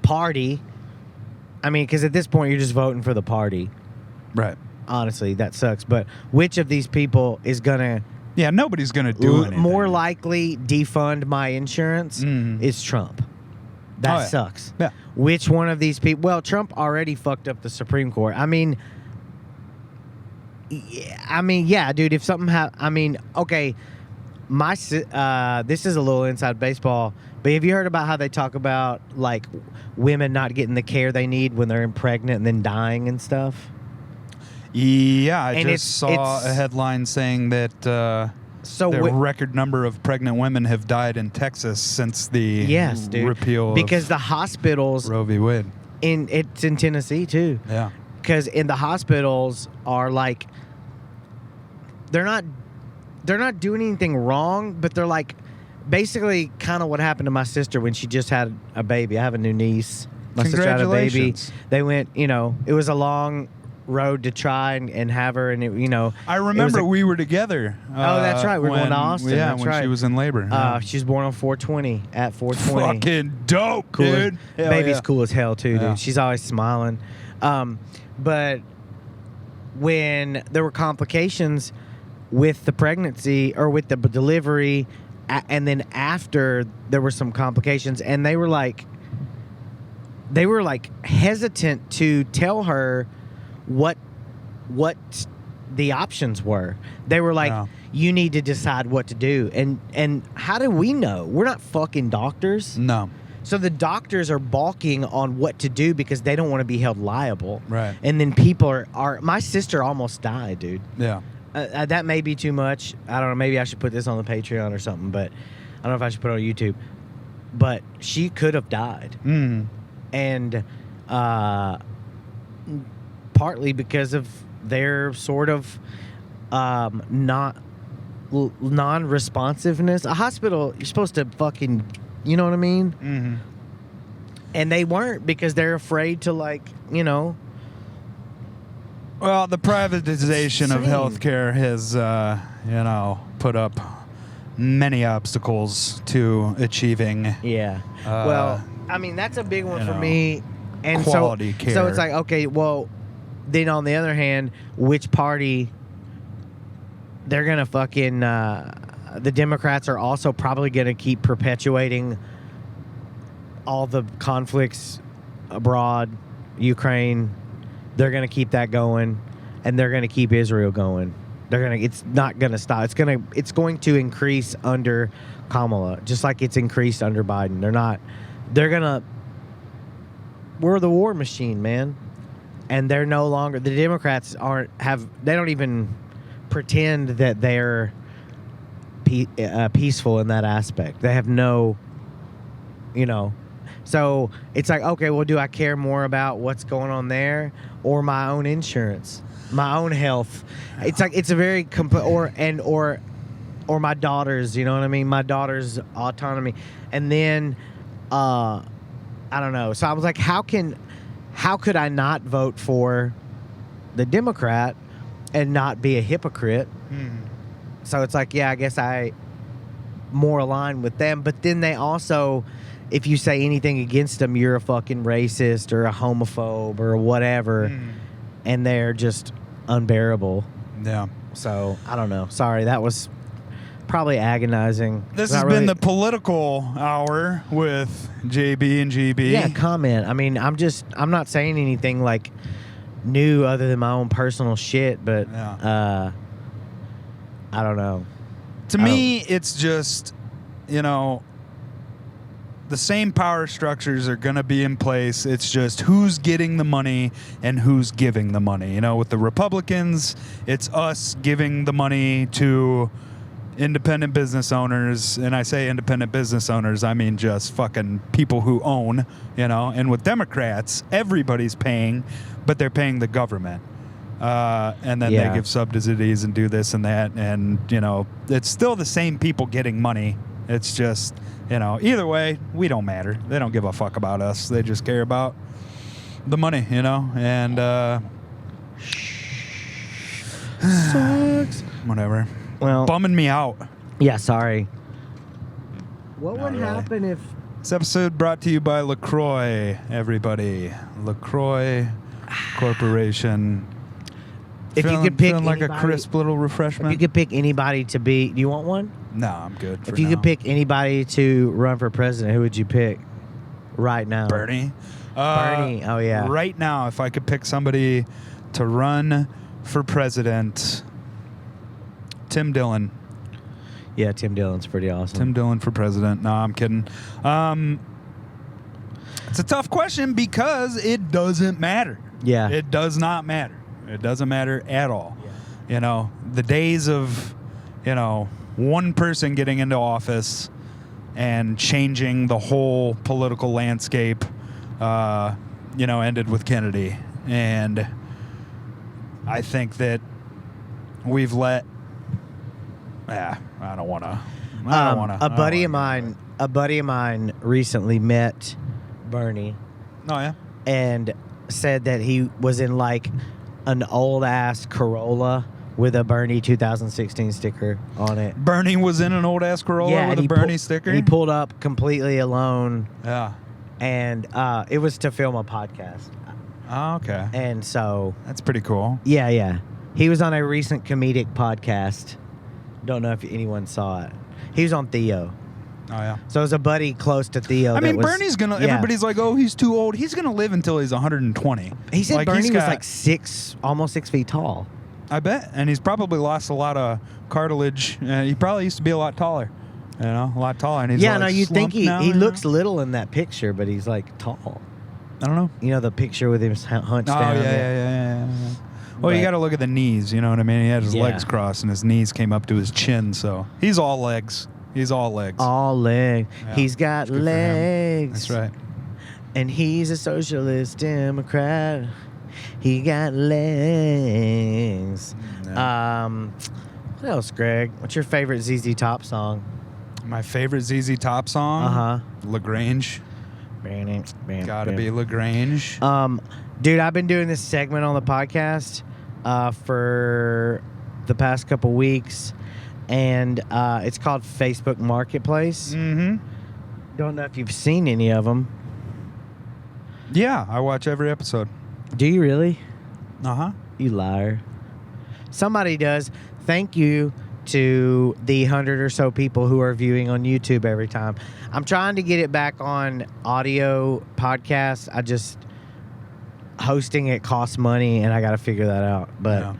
party? I mean, because at this point you're just voting for the party.
Right.
Honestly, that sucks. But which of these people is gonna
Yeah, nobody's going to do anything.
more likely defund my insurance?
Mhm.
Is Trump. That
Oh, yeah.
sucks.
Yeah.
Which one of these people? Well, Trump already fucked up the Supreme Court. I mean, yeah, dude. If something okay. This is a little inside baseball, but have you heard about how they talk about like women not getting the care they need when they're pregnant and then dying and stuff?
Yeah, I
And
just saw a headline saying that
So
the record number of pregnant women have died in Texas since the
yes, dude,
repeal
because
of
the hospitals
Roe v. Wade.
it's in Tennessee too.
Yeah.
Because in the hospitals are like they're not doing anything wrong, but they're like basically kind of what happened to my sister when she just had a baby. I have a new niece. My sister had a baby.
Congratulations.
They went, it was a long road to try and have her, and
I remember we were together.
Oh, that's right. We were going to Austin.
Yeah,
That's
when
right.
she was in labor. Yeah.
she was born on 420 at 420.
Fucking dope,
Cool.
dude. Hell
Baby's
yeah.
cool as hell too,
Yeah.
dude. She's always smiling. But when there were complications with the pregnancy or with the delivery, and then after there were some complications, and they were like hesitant to tell her what the options were. They were like,
Yeah.
you need to decide what to do. And how do we know? We're not fucking doctors.
No.
So the doctors are balking on what to do because they don't want to be held liable.
Right.
And then people are my sister almost died, dude.
Yeah.
That may be too much. I don't know. Maybe I should put this on the Patreon or something, but I don't know if I should put it on YouTube. But she could have died.
Mm.
And partly because of their sort of non-responsiveness. A hospital, you're supposed to fucking, you know what I mean?
Mm-hmm.
And they weren't because they're afraid to
Well, the privatization of
Insane.
healthcare has, put up many obstacles to achieving
Yeah. Well, I mean, that's a big one for me. And
quality
so
care.
it's like, okay, well, then on the other hand, which party they're going to fucking the Democrats are also probably going to keep perpetuating all the conflicts abroad, Ukraine. They're going to keep that going, and they're going to keep Israel going. It's not going to stop. It's going to increase under Kamala, just like it's increased under Biden. We're the war machine, man. And they're no longer, the Democrats they don't even pretend that they're peaceful in that aspect. They have no, so it's like, okay, well, do I care more about what's going on there or my own insurance, my own health? It's like, it's a very, or my daughter's, you know what I mean? My daughter's autonomy. And then, I don't know. So I was like, how could I not vote for the Democrat and not be a hypocrite? So it's like, yeah, I guess I more aligned with them. But then they also, if you say anything against them, you're a fucking racist or a homophobe or whatever. And they're just unbearable.
Yeah.
So I don't know. Sorry, that was probably agonizing.
This
Not
has
really-
been the political hour with JB and GB.
Yeah, comment. I mean, I'm not saying anything like new other than my own personal shit, but
Yeah.
I don't know.
To me, it's just, the same power structures are going to be in place. It's just who's getting the money and who's giving the money. With the Republicans, it's us giving the money to independent business owners. And I say independent business owners, I mean just fucking people who own, And with Democrats, everybody's paying, but they're paying the government. And then
Yeah.
they give subsidies and do this and that. And, it's still the same people getting money. It's just, either way, we don't matter. They don't give a fuck about us. They just care about the money, and
Sucks.
whatever.
Well,
Bumming me out.
yeah, sorry. What
Not
would
really.
happen if...
This episode brought to you by LaCroix, everybody. LaCroix Corporation.
If you
Feeling-
could pick
feeling like a
anybody-
crisp little
If
refreshment.
you could pick anybody to be... Do you want one?
No, I'm good.
If you could pick anybody to run for president, who would you pick right now?
Bernie.
Bernie, oh yeah.
Right now, if I could pick somebody to run for president, Tim Dillon.
Yeah, Tim Dillon's pretty awesome.
Tim Dillon for president. No, I'm kidding. It's a tough question because it doesn't matter.
Yeah.
It does not matter. It doesn't matter at all.
Yeah.
The days of, one person getting into office and changing the whole political landscape, ended with Kennedy. And I think that we've let. I don't want to.
A buddy of mine recently met Bernie
Oh yeah.
and said that he was in like an old ass Corolla with a Bernie 2016 sticker on it.
Bernie was in an old ass Corolla with
and
a
he
Bernie sticker.
He pulled up completely alone,
Yeah.
and it was to film a podcast.
Oh, okay.
And so,
That's pretty cool.
yeah. He was on a recent comedic podcast. Don't know if anyone saw it. He was on Theo.
Oh yeah.
So it was a buddy close to Theo.
I
that
mean,
was-
Bernie's gonna.
yeah.
Everybody's like, "Oh, he's too old." He's gonna live until he's 120.
He said
Like,
Bernie
he's
was
got-
like almost 6 feet tall.
I bet, and he's probably lost a lot of cartilage. He probably used to be a lot taller. A lot taller. And he's
Yeah,
like
no, you think
slumped now,
he looks little in that picture, but he's like tall.
I don't know.
You know the picture with him hunched
Oh
down.
yeah. Well, you
But-
got to look at the knees. You know what I mean? He had his
Yeah.
legs crossed, and his knees came up to his chin. So he's all legs. He's all legs.
All leg.
Yeah,
He's got
good for him.
legs.
That's right.
And he's a socialist Democrat. He got legs.
Yeah.
What else, Greg? What's your favorite ZZ Top song?
My favorite ZZ Top song.
Uh-huh.
Lagrange. Gotta be Lagrange.
Dude, I've been doing this segment on the podcast for the past couple weeks, and it's called Facebook Marketplace.
Mm-hmm.
Don't know if you've seen any of them.
Yeah, I watch every episode.
Do you really?
Uh-huh.
You liar. Somebody does. Thank you to the 100 or so people who are viewing on YouTube every time. I'm trying to get it back on audio podcasts. Hosting it costs money, and I got to figure that out. But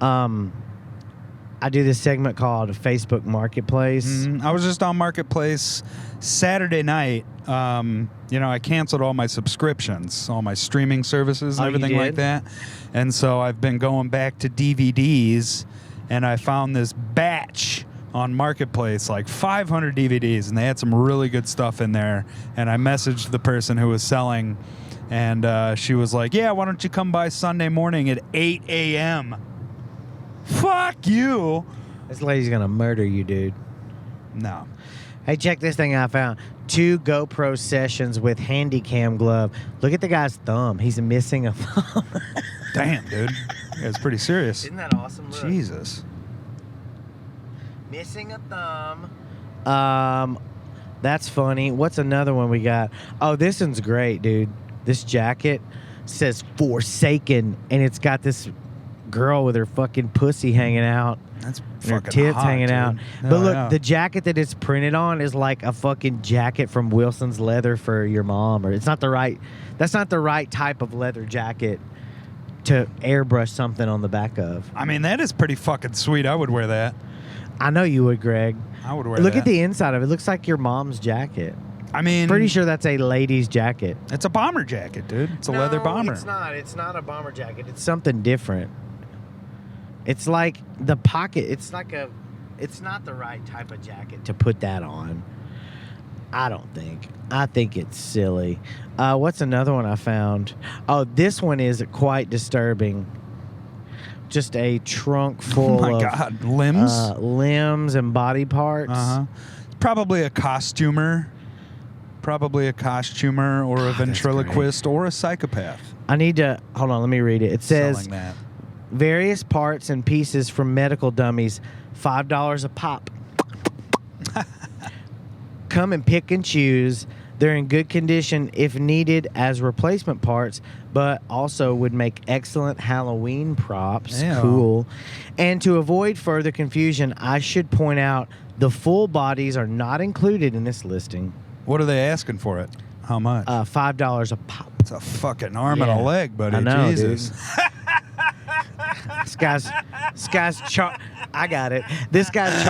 I do this segment called Facebook Marketplace.
Mhm. I was just on Marketplace Saturday night. I canceled all my subscriptions, all my streaming services and
Oh, you
everything like
did?
that. And so I've been going back to DVDs, and I found this batch on Marketplace, like 500 DVDs, and they had some really good stuff in there. And I messaged the person who was selling, and she was like, "Yeah, why don't you come by Sunday morning at 8 a.m.?" Fuck you.
This lady's going to murder you, dude.
No.
Hey, check this thing I found. 2 GoPro sessions with Handycam glove. Look at the guy's thumb. He's missing a thumb.
Damn, dude. It's pretty serious.
Isn't that awesome? Look.
Jesus.
Missing a thumb. That's funny. What's another one we got? Oh, this one's great, dude. This jacket says Forsaken, and it's got this girl with her fucking pussy hanging out.
That's
And her
fucking
tits
hot,
hanging
dude.
out.
No,
But look,
yeah.
the jacket that it's printed on is like a fucking jacket from Wilson's Leather for your mom, or it's not the right. That's not the right type of leather jacket to airbrush something on the back of.
I mean, that is pretty fucking sweet. I would wear that.
I know you would, Greg.
I would wear
Look
that.
at the inside of it. It looks like your mom's jacket.
I mean,
Pretty sure that's a lady's jacket.
it's a bomber jacket, dude. It's a leather bomber.
It's not. It's not a bomber jacket. It's something different. It's like the pocket. It's like a. It's not the right type of jacket to put that on. I don't think. I think it's silly. What's another one I found? Oh, this one is quite disturbing. Just a trunk full
Oh my
of
God, limbs.
limbs and body parts.
Probably a costumer. Probably a costumer or a
that's
ventriloquist or a psychopath.
I need to hold on. Let me read it. It says
Selling that.
various parts and pieces from medical dummies, $5 a pop. Come and pick and choose. They're in good condition if needed as replacement parts, but also would make excellent Halloween props.
Ew.
Cool. And to avoid further confusion, I should point out the full bodies are not included in this listing.
What are they asking for it? How much?
$5 a pop.
It's a fucking arm and
Yeah.
a leg, buddy.
I know,
Jesus.
This guy's I got it. This guy's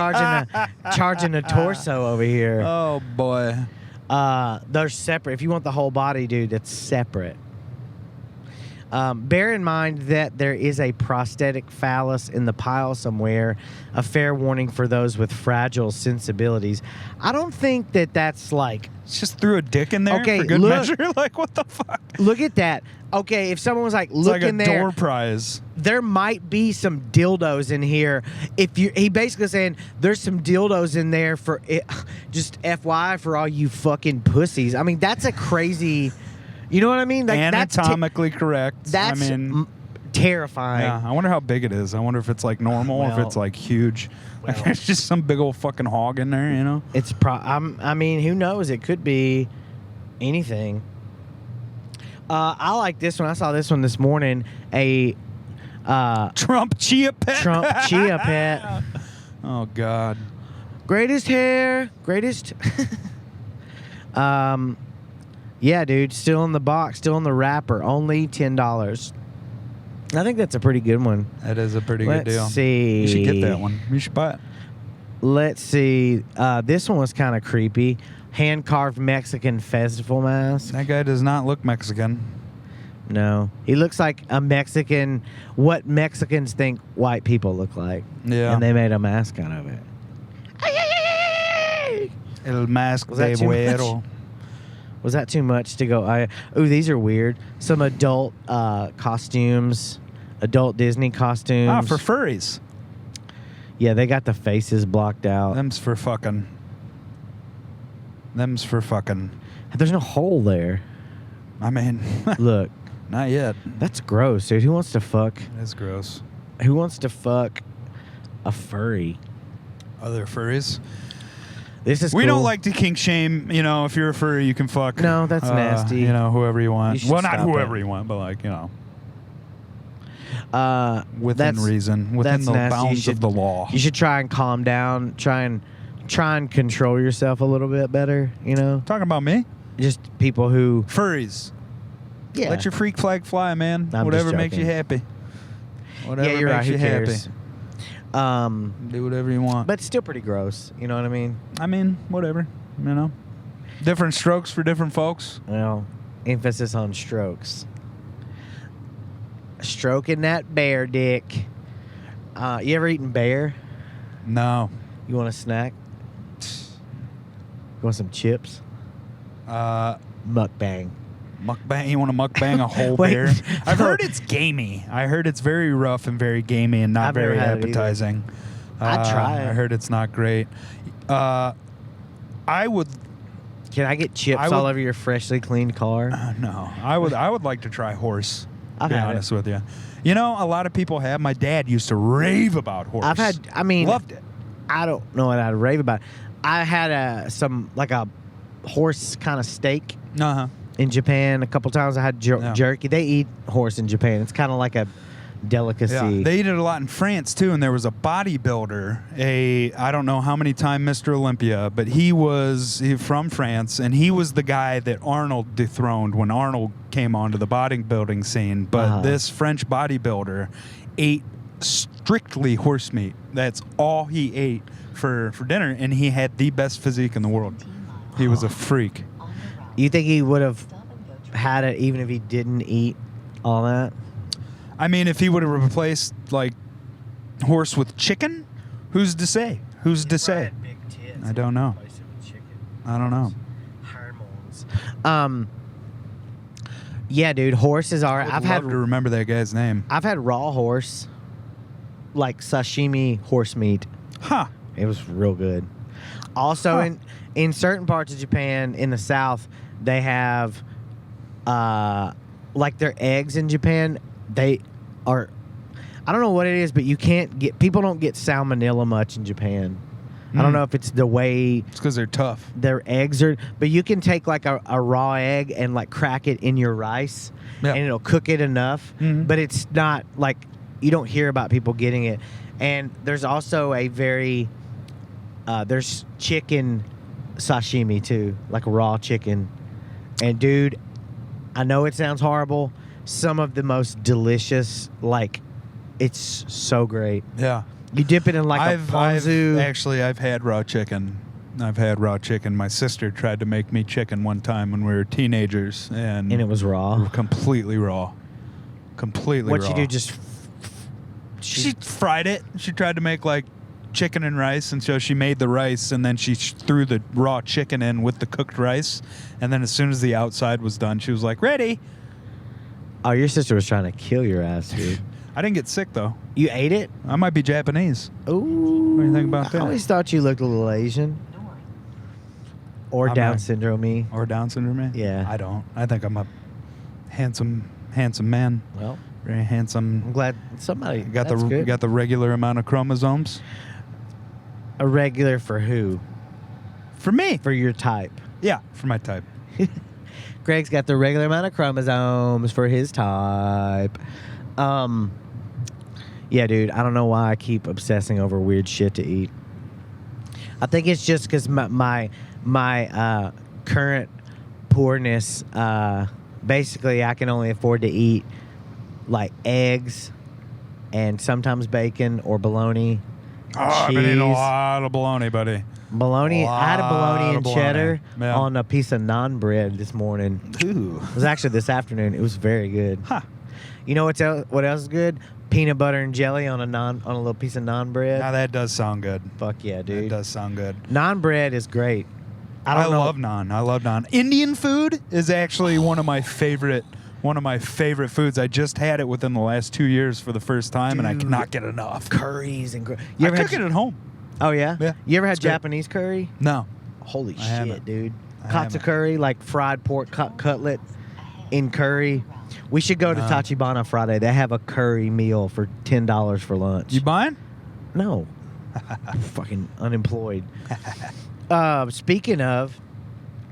charging a torso over here.
Oh boy.
They're separate. If you want the whole body, dude, it's separate. Bear in mind that there is a prosthetic phallus in the pile somewhere. A fair warning for those with fragile sensibilities. I don't think that that's like.
It's just threw a dick in there
Okay,
for good
look.
measure. Like, what the fuck?
Look at that. Okay, if someone was like,
It's
look
like
in
a
there,
door prize.
there might be some dildos in here. He basically saying there's some dildos in there for it, just FYI for all you fucking pussies. I mean, that's a crazy. You know what I mean? Like,
Anatomically correct.
That's
I mean,
terrifying.
yeah. I wonder how big it is. I wonder if it's like normal, or if
Well,
it's like huge. Like,
well.
there's just some big old fucking hog in there, you know?
It's I mean, who knows? It could be anything. I like this one. I saw this one this morning. A
Trump chia pet.
Trump chia pet.
Oh God.
Greatest hair, greatest. Yeah, dude. Still in the box, still in the wrapper. Only $10. I think that's a pretty good one.
That is a pretty good deal.
Let's see.
You should get that one. You should buy it.
Let's see. This one was kind of creepy. Hand carved Mexican festival mask.
That guy does not look Mexican.
No, he looks like a Mexican. What Mexicans think white people look like.
Yeah.
And they made a mask out of it.
El mask
Was
de
that too much?
güero.
Was that too much to go? Ooh, these are weird. Some adult costumes, adult Disney costumes.
Ah, for furries.
Yeah, they got the faces blocked out.
Them's for fucking.
There's no hole there.
I mean,
Look,
not yet.
that's gross, dude. Who wants to fuck?
That's gross.
Who wants to fuck a furry?
Other furries.
This is
We
cool.
don't like to kink shame. You know, if you're a furry, you can fuck.
No, that's nasty.
You know, whoever you want.
You should
Well, not
stop
whoever
it.
you want, but like, you know, within
that's-
reason, within
that's
the
nasty. You
bounds
should-
of the law.
You should try and calm down. Try and control yourself a little bit better. You know,
Talking about me?
just people who.
Furries.
Yeah.
Let your freak flag fly, man.
I'm
Whatever
just
makes you
joking.
happy. Whatever
Yeah, you're right.
makes
Who
you
cares?
happy.
Um,
Do whatever you want.
but it's still pretty gross. You know what I mean?
I mean, whatever. You know, different strokes for different folks.
Well, emphasis on strokes. Stroking that bear dick. You ever eaten bear?
No.
You want a snack? You want some chips? Mukbang.
Mukbang. You want to mukbang a whole
Wait,
bear? I've
no.
heard it's gamey. I heard it's very rough and very gamey and not
I've never
very
had it either.
appetizing.
I'd try it.
I heard it's not great. I would.
Can I get chips
I would-
all over your freshly cleaned car?
No. I would like to try horse. To
I've
be
had
honest with you. You know, a lot of people have. My dad used to rave about horse.
I mean,
Loved it.
I don't know what I'd rave about. I had a horse kind of steak
Uh-huh.
in Japan a couple times. I had
Yeah.
jerky. They eat horse in Japan. It's kind of like a delicacy.
Yeah, they eat it a lot in France too. And there was a bodybuilder, I don't know how many time Mr. Olympia, but he from France, and he was the guy that Arnold dethroned when Arnold came onto the bodybuilding scene. But this French bodybuilder ate strictly horse meat. That's all he ate for dinner, and he had the best physique in the world. He was a freak.
You think he would have had it even if he didn't eat all that?
I mean, if he would have replaced like horse with chicken, who's to say? Who's to say? I don't know. I don't know.
Yeah, dude, horses are.
I'd love to remember that guy's name.
I've had raw horse, like sashimi horse meat.
Huh.
It was real good. Also,
Huh.
in certain parts of Japan, in the south, they have, like their eggs in Japan, they are, I don't know what it is, but people don't get salmonella much in Japan. I don't know if it's the way
It's because they're tough.
their eggs are, but you can take like a raw egg and like crack it in your rice
Yeah.
and it'll cook it enough, but it's not like, you don't hear about people getting it. And there's also a very, there's chicken sashimi too, like raw chicken. And dude, I know it sounds horrible. Some of the most delicious, like, it's so great.
Yeah.
You dip it in like
I've
a ponzu.
I've had raw chicken. My sister tried to make me chicken one time when we were teenagers, and
it was raw.
completely raw. Completely raw.
What'd you do? Just
She fried it. She tried to make like chicken and rice, and so she made the rice, and then she threw the raw chicken in with the cooked rice, and then as soon as the outside was done, she was like, "Ready."
Oh, your sister was trying to kill your ass, dude.
I didn't get sick though.
You ate it?
I might be Japanese.
Ooh.
What do you think about
I
that?
always thought you looked a little Asian. Or
I'm
Down
not-
syndrome-y.
Or Down syndrome?
Yeah.
I don't. I think I'm a handsome man.
Well,
Very handsome.
I'm glad somebody
Got
that's good.
the regular amount of chromosomes.
A regular for who?
For me.
For your type.
Yeah, for my type.
Greg's got the regular amount of chromosomes for his type. Yeah, dude, I don't know why I keep obsessing over weird shit to eat. I think it's just because my current poorness, basically I can only afford to eat like eggs and sometimes bacon or bologna.
Oh, I've been eating a
cheese.
lot of bologna, buddy.
Bologna. I had a bologna
Lot
and
of bologna.
cheddar
Yeah.
on a piece of naan bread this morning.
Ooh.
It was actually this afternoon. It was very good.
Huh.
You know what else is good? Peanut butter and jelly on a little piece of naan bread.
Now that does sound good.
Fuck yeah,
That
dude.
does sound good.
Naan bread is great.
I
don't know.
love naan. I love naan. Indian food is actually one of my favorite foods. I just had it within the last 2 years for the first time, and I
Dude.
cannot get enough.
Curries and
I cook it at home.
Oh yeah?
Yeah,
You ever had
it's great.
Japanese curry?
No.
Holy
I
shit,
haven't.
dude.
I
Katsu
haven't.
curry, like fried pork cutlet in curry. We should go to
No.
Tachibana Friday. They have a curry meal for $10 for lunch.
You buying?
No. Fucking unemployed. Speaking of,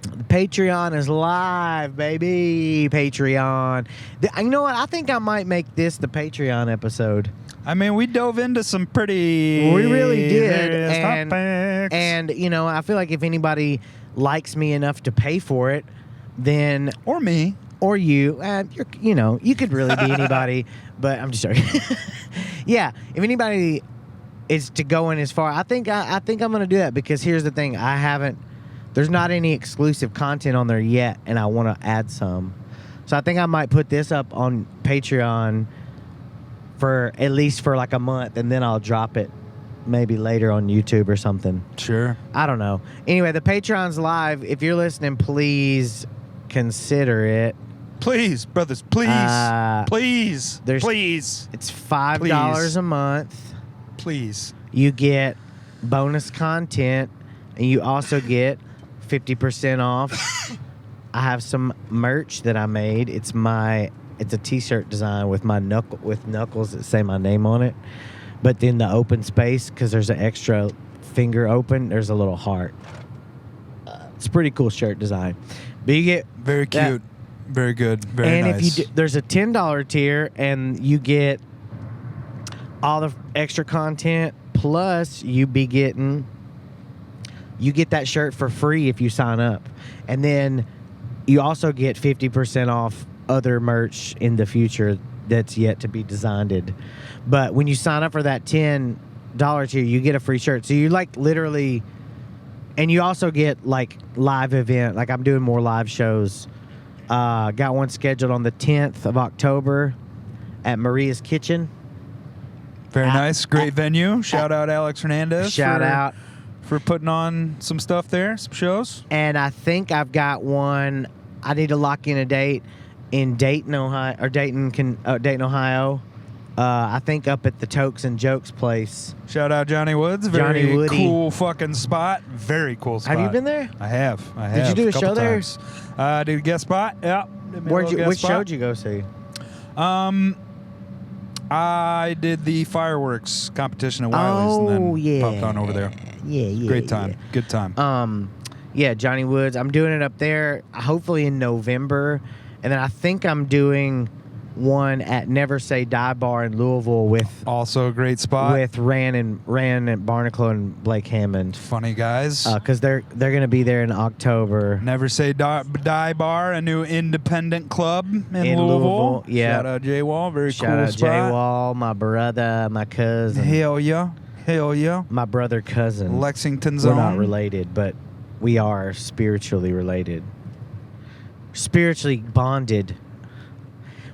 the Patreon is live, baby. Patreon. You know what? I think I might make this the Patreon episode.
I mean, we dove into some pretty.
We really did.
serious
And,
topics.
and, you know, I feel like if anybody likes me enough to pay for it, then,
or me.
or you, you could really be anybody, but I'm just joking. Yeah, if anybody is to go in as far, I think I'm going to do that because here's the thing. There's not any exclusive content on there yet, and I want to add some. So I think I might put this up on Patreon for at least for like a month, and then I'll drop it maybe later on YouTube or something.
Sure.
I don't know. Anyway, the Patreon's live. If you're listening, please consider it.
Please, brothers, please. Please.
there's-
Please.
It's $5
Please.
a month.
Please.
You get bonus content, and you also get 50% off. I have some merch that I made. It's a t-shirt design with knuckles that say my name on it. But then the open space, because there's an extra finger open, there's a little heart. It's a pretty cool shirt design. But you get
Very
that-
cute. Very good. Very
and
nice.
if you there's a $10 tier, and you get all the extra content, plus you get that shirt for free if you sign up, and then you also get 50% off other merch in the future that's yet to be designed. But when you sign up for that $10 tier, you get a free shirt. So you like literally, and you also get like live event. Like I'm doing more live shows. Got one scheduled on the 10th of October at Maria's Kitchen.
Very nice. Great venue. Shout out Alex Hernandez.
Shout out.
for putting on some stuff there, some shows.
And I think I've got one. I need to lock in a date in Dayton, Ohio, I think up at the Tokes and Jokes place.
Shout out Johnny Woods. Very
Johnny Woody.
cool fucking spot. Very cool spot.
Have you been there?
I have.
Did you do a
couple
show there?
times. Did a guest spot. Yeah. Did me a little guest
Which
spot.
show did you go see?
I did the fireworks competition at Wiley's and then
yeah.
popped on over there.
Yeah.
Great time. Good time.
Yeah, Johnny Woods. I'm doing it up there hopefully in November. And then I think I'm doing one at Never Say Die Bar in Louisville with
Also a great spot.
Rand and Barnacle and Blake Hammond.
Funny guys.
Because they're going to be there in October.
Never Say Die Bar, a new independent club in
In Louisville, yeah.
Shout out Jay Wall. Very
Shout
cool
out
spot.
Jay Wall, my brother, my cousin.
Hell yeah. Hell yeah.
My brother cousin.
Lexington's
We're
own.
not related, but we are spiritually related. Spiritually bonded.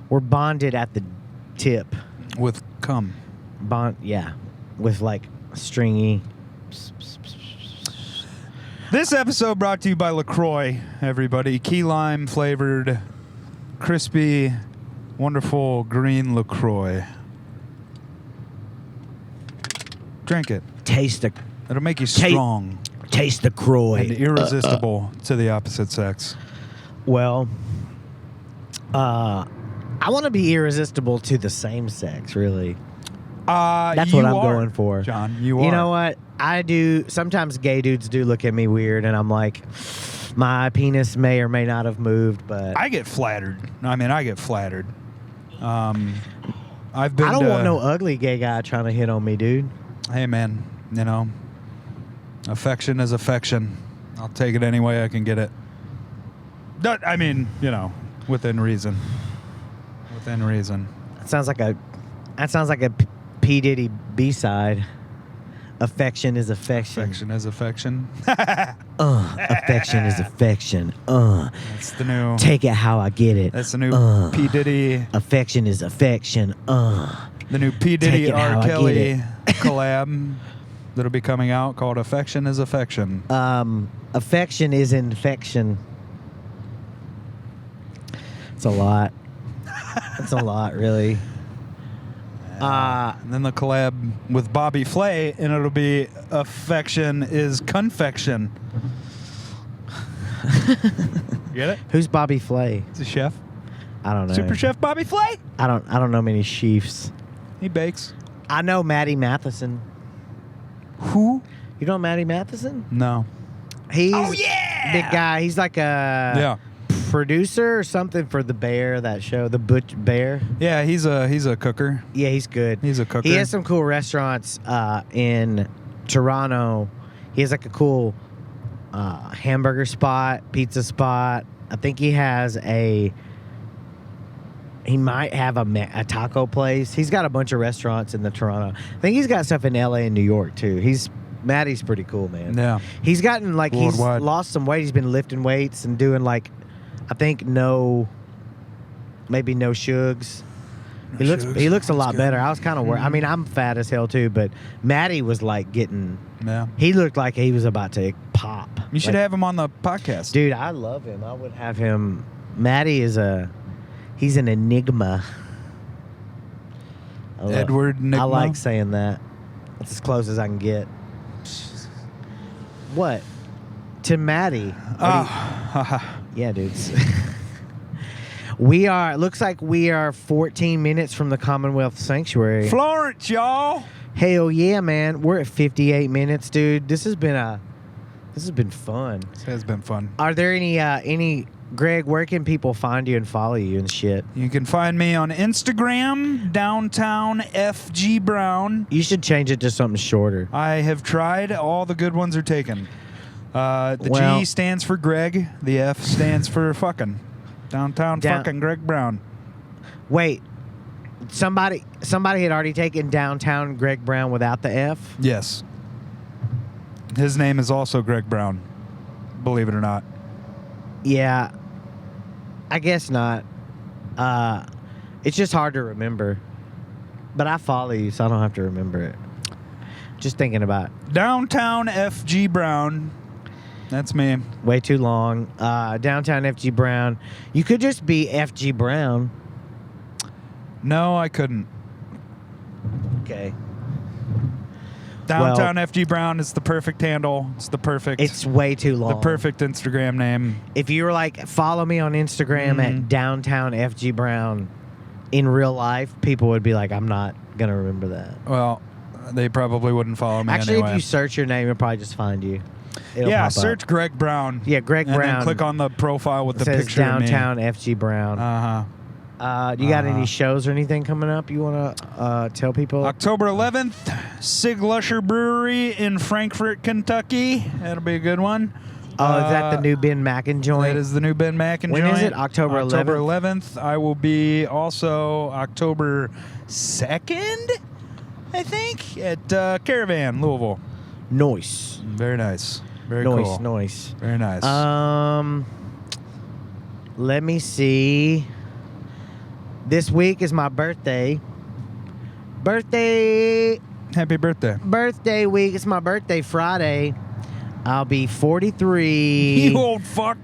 We're bonded at the tip.
With cum.
Yeah. With like stringy.
This episode brought to you by LaCroix, everybody. Key lime flavored, crispy, wonderful green LaCroix. Drink it.
Taste the
It'll make you strong
taste the Croy.
and irresistible to the opposite sex.
Well, I want to be irresistible to the same sex, really. That's what I'm going for.
John, you are.
You know what? I do. Sometimes gay dudes do look at me weird, and I'm like, my penis may or may not have moved, but
I get flattered. I get flattered. I've been
I don't
to-
want no ugly gay guy trying to hit on me, dude.
Hey, man, affection is affection. I'll take it any way I can get it. Within reason. Within reason.
That sounds like a P Diddy B-side. Affection is affection.
Affection is affection.
Affection is affection.
That's the new.
Take it how I get it.
That's the new P Diddy.
Affection is affection.
The new P Diddy
Take it how
R
I get
Kelly
it.
collab that'll be coming out called "Affection is Affection."
Affection is infection. It's a lot. It's a lot, really.
And then the collab with Bobby Flay, and it'll be "Affection is Confection." Get it?
Who's Bobby Flay?
He's a chef.
I don't know.
Super Chef Bobby Flay.
I don't know many chiefs.
He bakes.
I know Matty Matheson.
Who?
You know Matty Matheson?
No.
He's
Oh, yeah!
big guy. He's like a producer or something for the Bear, that show, the Butch Bear.
Yeah, he's a cooker.
Yeah, he's good.
He's a cooker.
He has some cool restaurants in Toronto. He has like a cool hamburger spot, pizza spot. I think he has he might have a taco place. He's got a bunch of restaurants in the Toronto. I think he's got stuff in LA and New York too. Matty's pretty cool, man.
Yeah.
He's gotten like
Worldwide.
he's lost some weight. He's been lifting weights and doing like, I think maybe no shugs. He looks a lot
good.
better. I was kind of worried. I mean, I'm fat as hell too, but Matty was like getting.
Yeah.
He looked like he was about to pop.
You should
Like,
have him on the podcast.
Dude, I love him. I would have him. Matty he's an enigma.
Edward Nigma.
I like saying that. That's as close as I can get. What? To Matty. Yeah, dudes. Looks like we are 14 minutes from the Commonwealth Sanctuary.
Florence, y'all.
Hell yeah, man. We're at 58 minutes, dude. This has been fun.
This has been fun.
Are there any Greg, where can people find you and follow you and shit?
You can find me on Instagram, downtown FG Brown.
You should change it to something shorter.
I have tried. All the good ones are taken. The
Well-
G stands for Greg. The F stands for fucking. Downtown fucking Greg Brown.
Wait. Somebody had already taken downtown Greg Brown without the F?
Yes. His name is also Greg Brown. Believe it or not.
Yeah. I guess not. It's just hard to remember. But I follow you, so I don't have to remember it. Just thinking about it.
Downtown FG Brown. That's me.
Way too long. Downtown FG Brown. You could just be FG Brown.
No, I couldn't.
Okay.
Downtown FG Brown is the perfect handle. It's the perfect.
It's way too long.
the perfect Instagram name.
If you were like, follow me on Instagram at Downtown FG Brown in real life, people would be like, I'm not going to remember that.
Well, they probably wouldn't follow me
Actually,
anyway.
if you search your name, it'll probably just find you. It'll
Yeah,
pop
search
up.
Greg Brown.
Yeah, Greg
and
Brown.
then click on the profile with
It
the
says
picture
Downtown FG Brown.
of me.
You got any shows or anything coming up you want to tell people?
October 11th, Sig Lusher Brewery in Frankfort, Kentucky. That'll be a good one.
Oh, is that the new Ben Mackin joint?
That is the new Ben Mackin
When
joint.
is it? October 11th?
October 11th. I will be also October 2nd, I think, at Caravan, Louisville.
Noise.
Very nice. Very
Noise,
cool.
noise.
Very nice.
Let me see. This week is my birthday. Birthday week. It's my birthday Friday. I'll be 43.
You old fuck.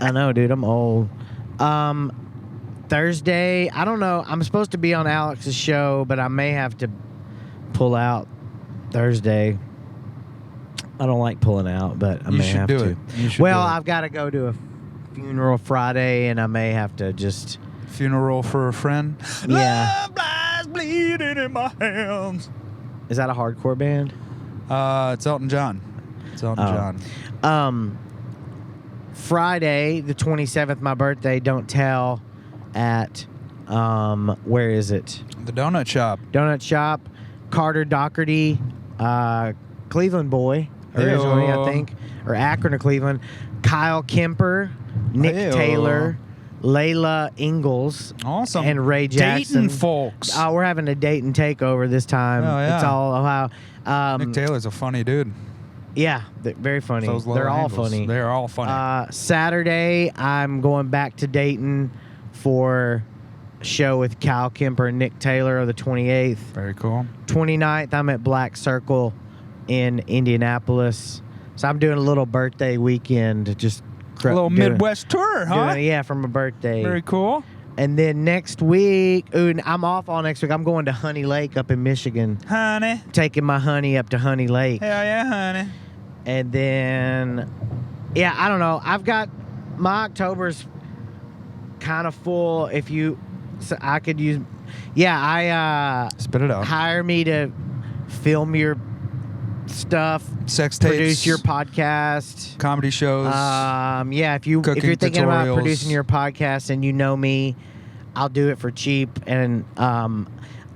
I know, dude. I'm old. Thursday, I don't know. I'm supposed to be on Alex's show, but I may have to pull out Thursday. I don't like pulling out, but I may have
do
to.
it. You should
Well,
do it.
I've got to go to a funeral Friday, and I may have to just.
Funeral for a friend.
Yeah.
Love lies bleeding in my hands.
Is that a hardcore band?
It's Elton John. It's Elton
Oh.
John.
Friday, the 27th, my birthday. Don't tell at where is it?
The Donut Shop.
Donut Shop. Carter Doherty, Cleveland boy originally,
Heyo.
I think, or Akron or Cleveland. Kyle Kemper, Nick
Heyo.
Taylor, Layla Ingalls,
Awesome.
and Ray Jackson.
Dayton folks.
Oh, we're having a Dayton takeover this time.
Oh, yeah.
It's all Ohio.
Nick Taylor's a funny dude.
Yeah, very funny.
Those
They're
Lower
all
Angles.
funny.
They're all funny.
Saturday, I'm going back to Dayton for a show with Kyle Kemper and Nick Taylor on the 28th.
Very cool.
29th, I'm at Black Circle in Indianapolis. So I'm doing a little birthday weekend. Just
A little Midwest tour, huh?
Yeah, for my birthday.
Very cool.
And then next week, and I'm off all next week. I'm going to Honey Lake up in Michigan.
Honey.
Taking my honey up to Honey Lake.
Hell yeah, honey.
And then, yeah, I don't know. I've got my October's kind of full. If you, so I could use, yeah,
Spit it out.
hire me to film your stuff,
Sex tapes.
produce your podcast.
Comedy shows.
Yeah, if you're
Cooking
thinking about
tutorials.
producing your podcast and you know me, I'll do it for cheap. And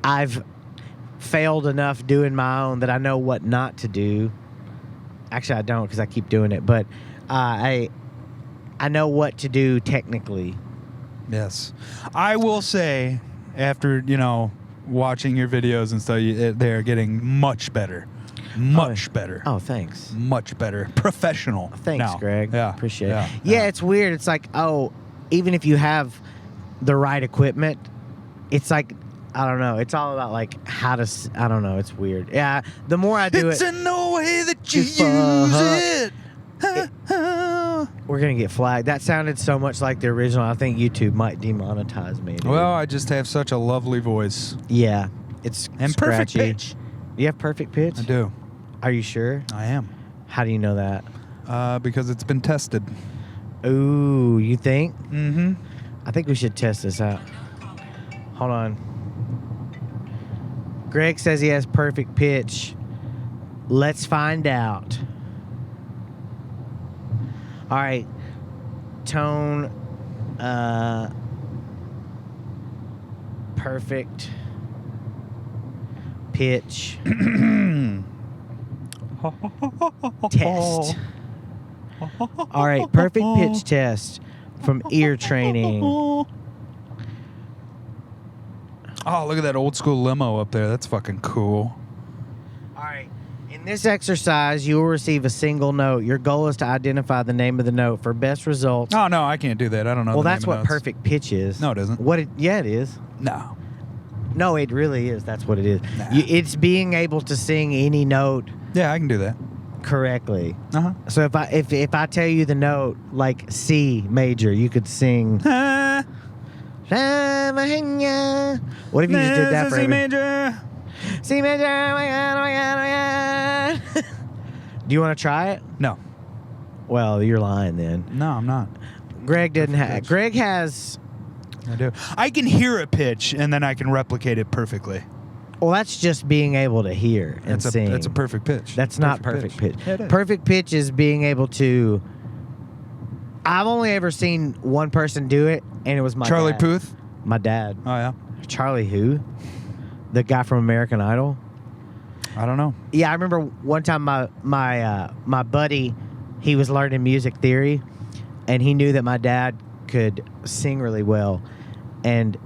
I've failed enough doing my own that I know what not to do. Actually, I don't because I keep doing it, but I know what to do technically.
Yes. I will say, after, watching your videos and stuff, they're getting much better. Much better.
Oh, thanks.
Much better. Professional.
Thanks,
now.
Greg.
Yeah.
Appreciate it. Yeah, it's weird. It's like, even if you have the right equipment, it's like, I don't know. It's all about like how to, I don't know. It's weird. Yeah. The more I do
It's
it,
in the way that you
Just
use
fuck.
it.
we're going to get flagged. That sounded so much like the original. I think YouTube might demonetize me. Dude.
Well, I just have such a lovely voice.
Yeah. It's
And
scratchy.
perfect pitch.
You have perfect pitch?
I do.
Are you sure?
I am.
How do you know that?
Because it's been tested.
Ooh, you think?
Mm-hmm.
I think we should test this out. Hold on. Greg says he has perfect pitch. Let's find out. All right. Tone. Perfect pitch. Test. All right. Perfect pitch test from ear training.
Oh, look at that old school limo up there. That's fucking cool.
All right. In this exercise, you will receive a single note. Your goal is to identify the name of the note. For best results.
Oh, no, I can't do that. I don't know.
Well,
the
that's
name
what
of notes.
perfect pitch is.
No, it isn't.
Yeah, it is.
No.
No, it really is. That's what it is.
Nah.
It's being able to sing any note
Yeah, I can do that.
correctly.
Uh-huh.
So if I tell you the note like C major, you could sing What if you just did that for
C
every...
major.
C major, oh my God, oh my God, oh my God. Do you want to try it?
No.
Well, you're lying then.
No, I'm not.
Greg didn't
Perfect
have...
pitch.
Greg has...
I do. I can hear a pitch, and then I can replicate it perfectly.
Well, that's just being able to hear and sing.
That's a perfect pitch.
That's not perfect pitch.
Yeah, it is.
Perfect pitch is being able to... I've only ever seen one person do it, and it was my
Charlie
dad.
Puth.
My dad.
Oh yeah.
Charlie who? The guy from American Idol?
I don't know.
Yeah, I remember one time my buddy, he was learning music theory, and he knew that my dad could sing really well, and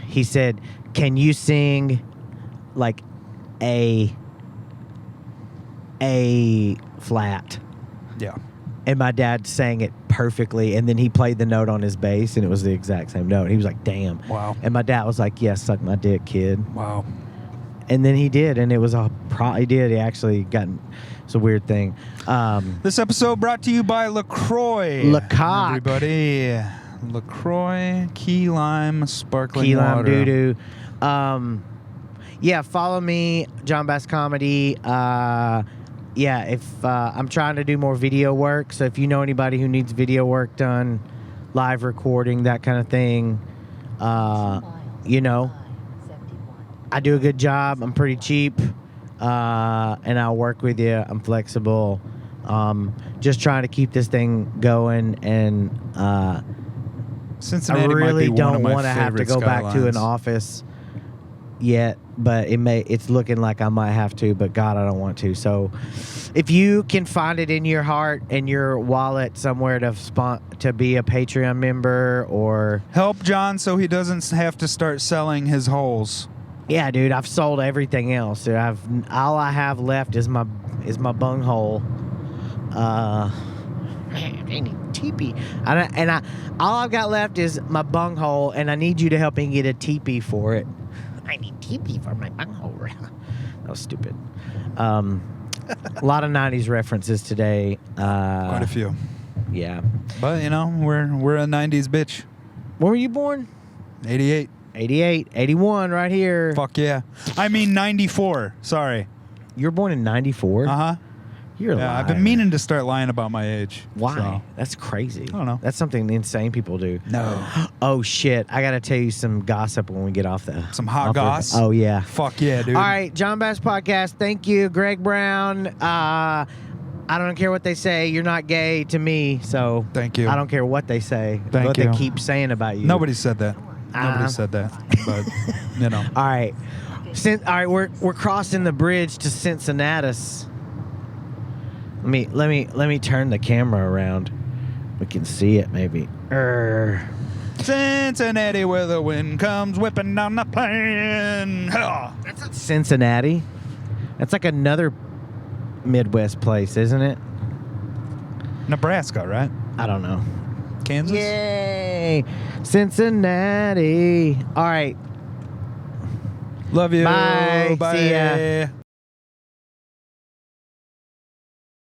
he said, "Can you sing like A flat?"
Yeah.
And my dad sang it perfectly, and then he played the note on his bass, and it was the exact same note. He was like, "Damn!"
Wow.
And my dad was like, "Yeah, suck my dick, kid."
Wow.
And then he did, and it was he did. He actually got. It's a weird thing.
This episode brought to you by LaCroix.
Lecoq.
Everybody. LaCroix, key lime, sparkling
Key lime
water.
doo doo. Yeah, follow me, John Bass Comedy. Yeah, if I'm trying to do more video work, so if you know anybody who needs video work done, live recording, that kind of thing, you know, I do a good job. I'm pretty cheap, and I'll work with you. I'm flexible. Just trying to keep this thing going, and I
Cincinnati might
really
be one
don't
of my
want to have to
favorite
go back to an
skylines.
office yet, but it's looking like I might have to, but God, I don't want to. So if you can find it in your heart and your wallet somewhere to be a Patreon member, or
Help John so he doesn't have to start selling his holes.
yeah, dude, I've sold everything else. All I have left is my bunghole. Man, I need teepee. All I've got left is my bunghole, and I need you to help me get a teepee for it. I need teepee for my bunghole. That was stupid. A lot of 90s references today.
Quite a few.
Yeah.
But, you know, we're a 90s bitch.
When were you born?
88.
88, 81 right here.
Fuck yeah. I mean 94. Sorry.
You were born in 94?
Uh-huh.
You're a
Yeah, I've
liar.
been meaning to start lying about my age.
Why?
So.
That's crazy.
I don't know.
That's something insane people do.
No.
Oh, shit. I got to tell you some gossip when we get off the...
Some hot
off the-
goss?
Oh, yeah.
Fuck yeah, dude.
All right, John Bass Podcast. Thank you, Greg Brown. I don't care what they say. You're not gay to me, so...
Thank you.
I don't care what they say.
Thank
what
you.
they keep saying about you.
Nobody said that. Nobody
Uh,
said that. But, you know.
All right. All right, we're crossing the bridge to Cincinnatus. Let me turn the camera around. We can see it maybe.
Cincinnati, where the wind comes whipping down the plain. Ha!
That's not Cincinnati. That's like another Midwest place, isn't it?
Nebraska, right?
I don't know.
Kansas?
Yay! Cincinnati. All right.
Love you.
Bye.
Bye.
See ya.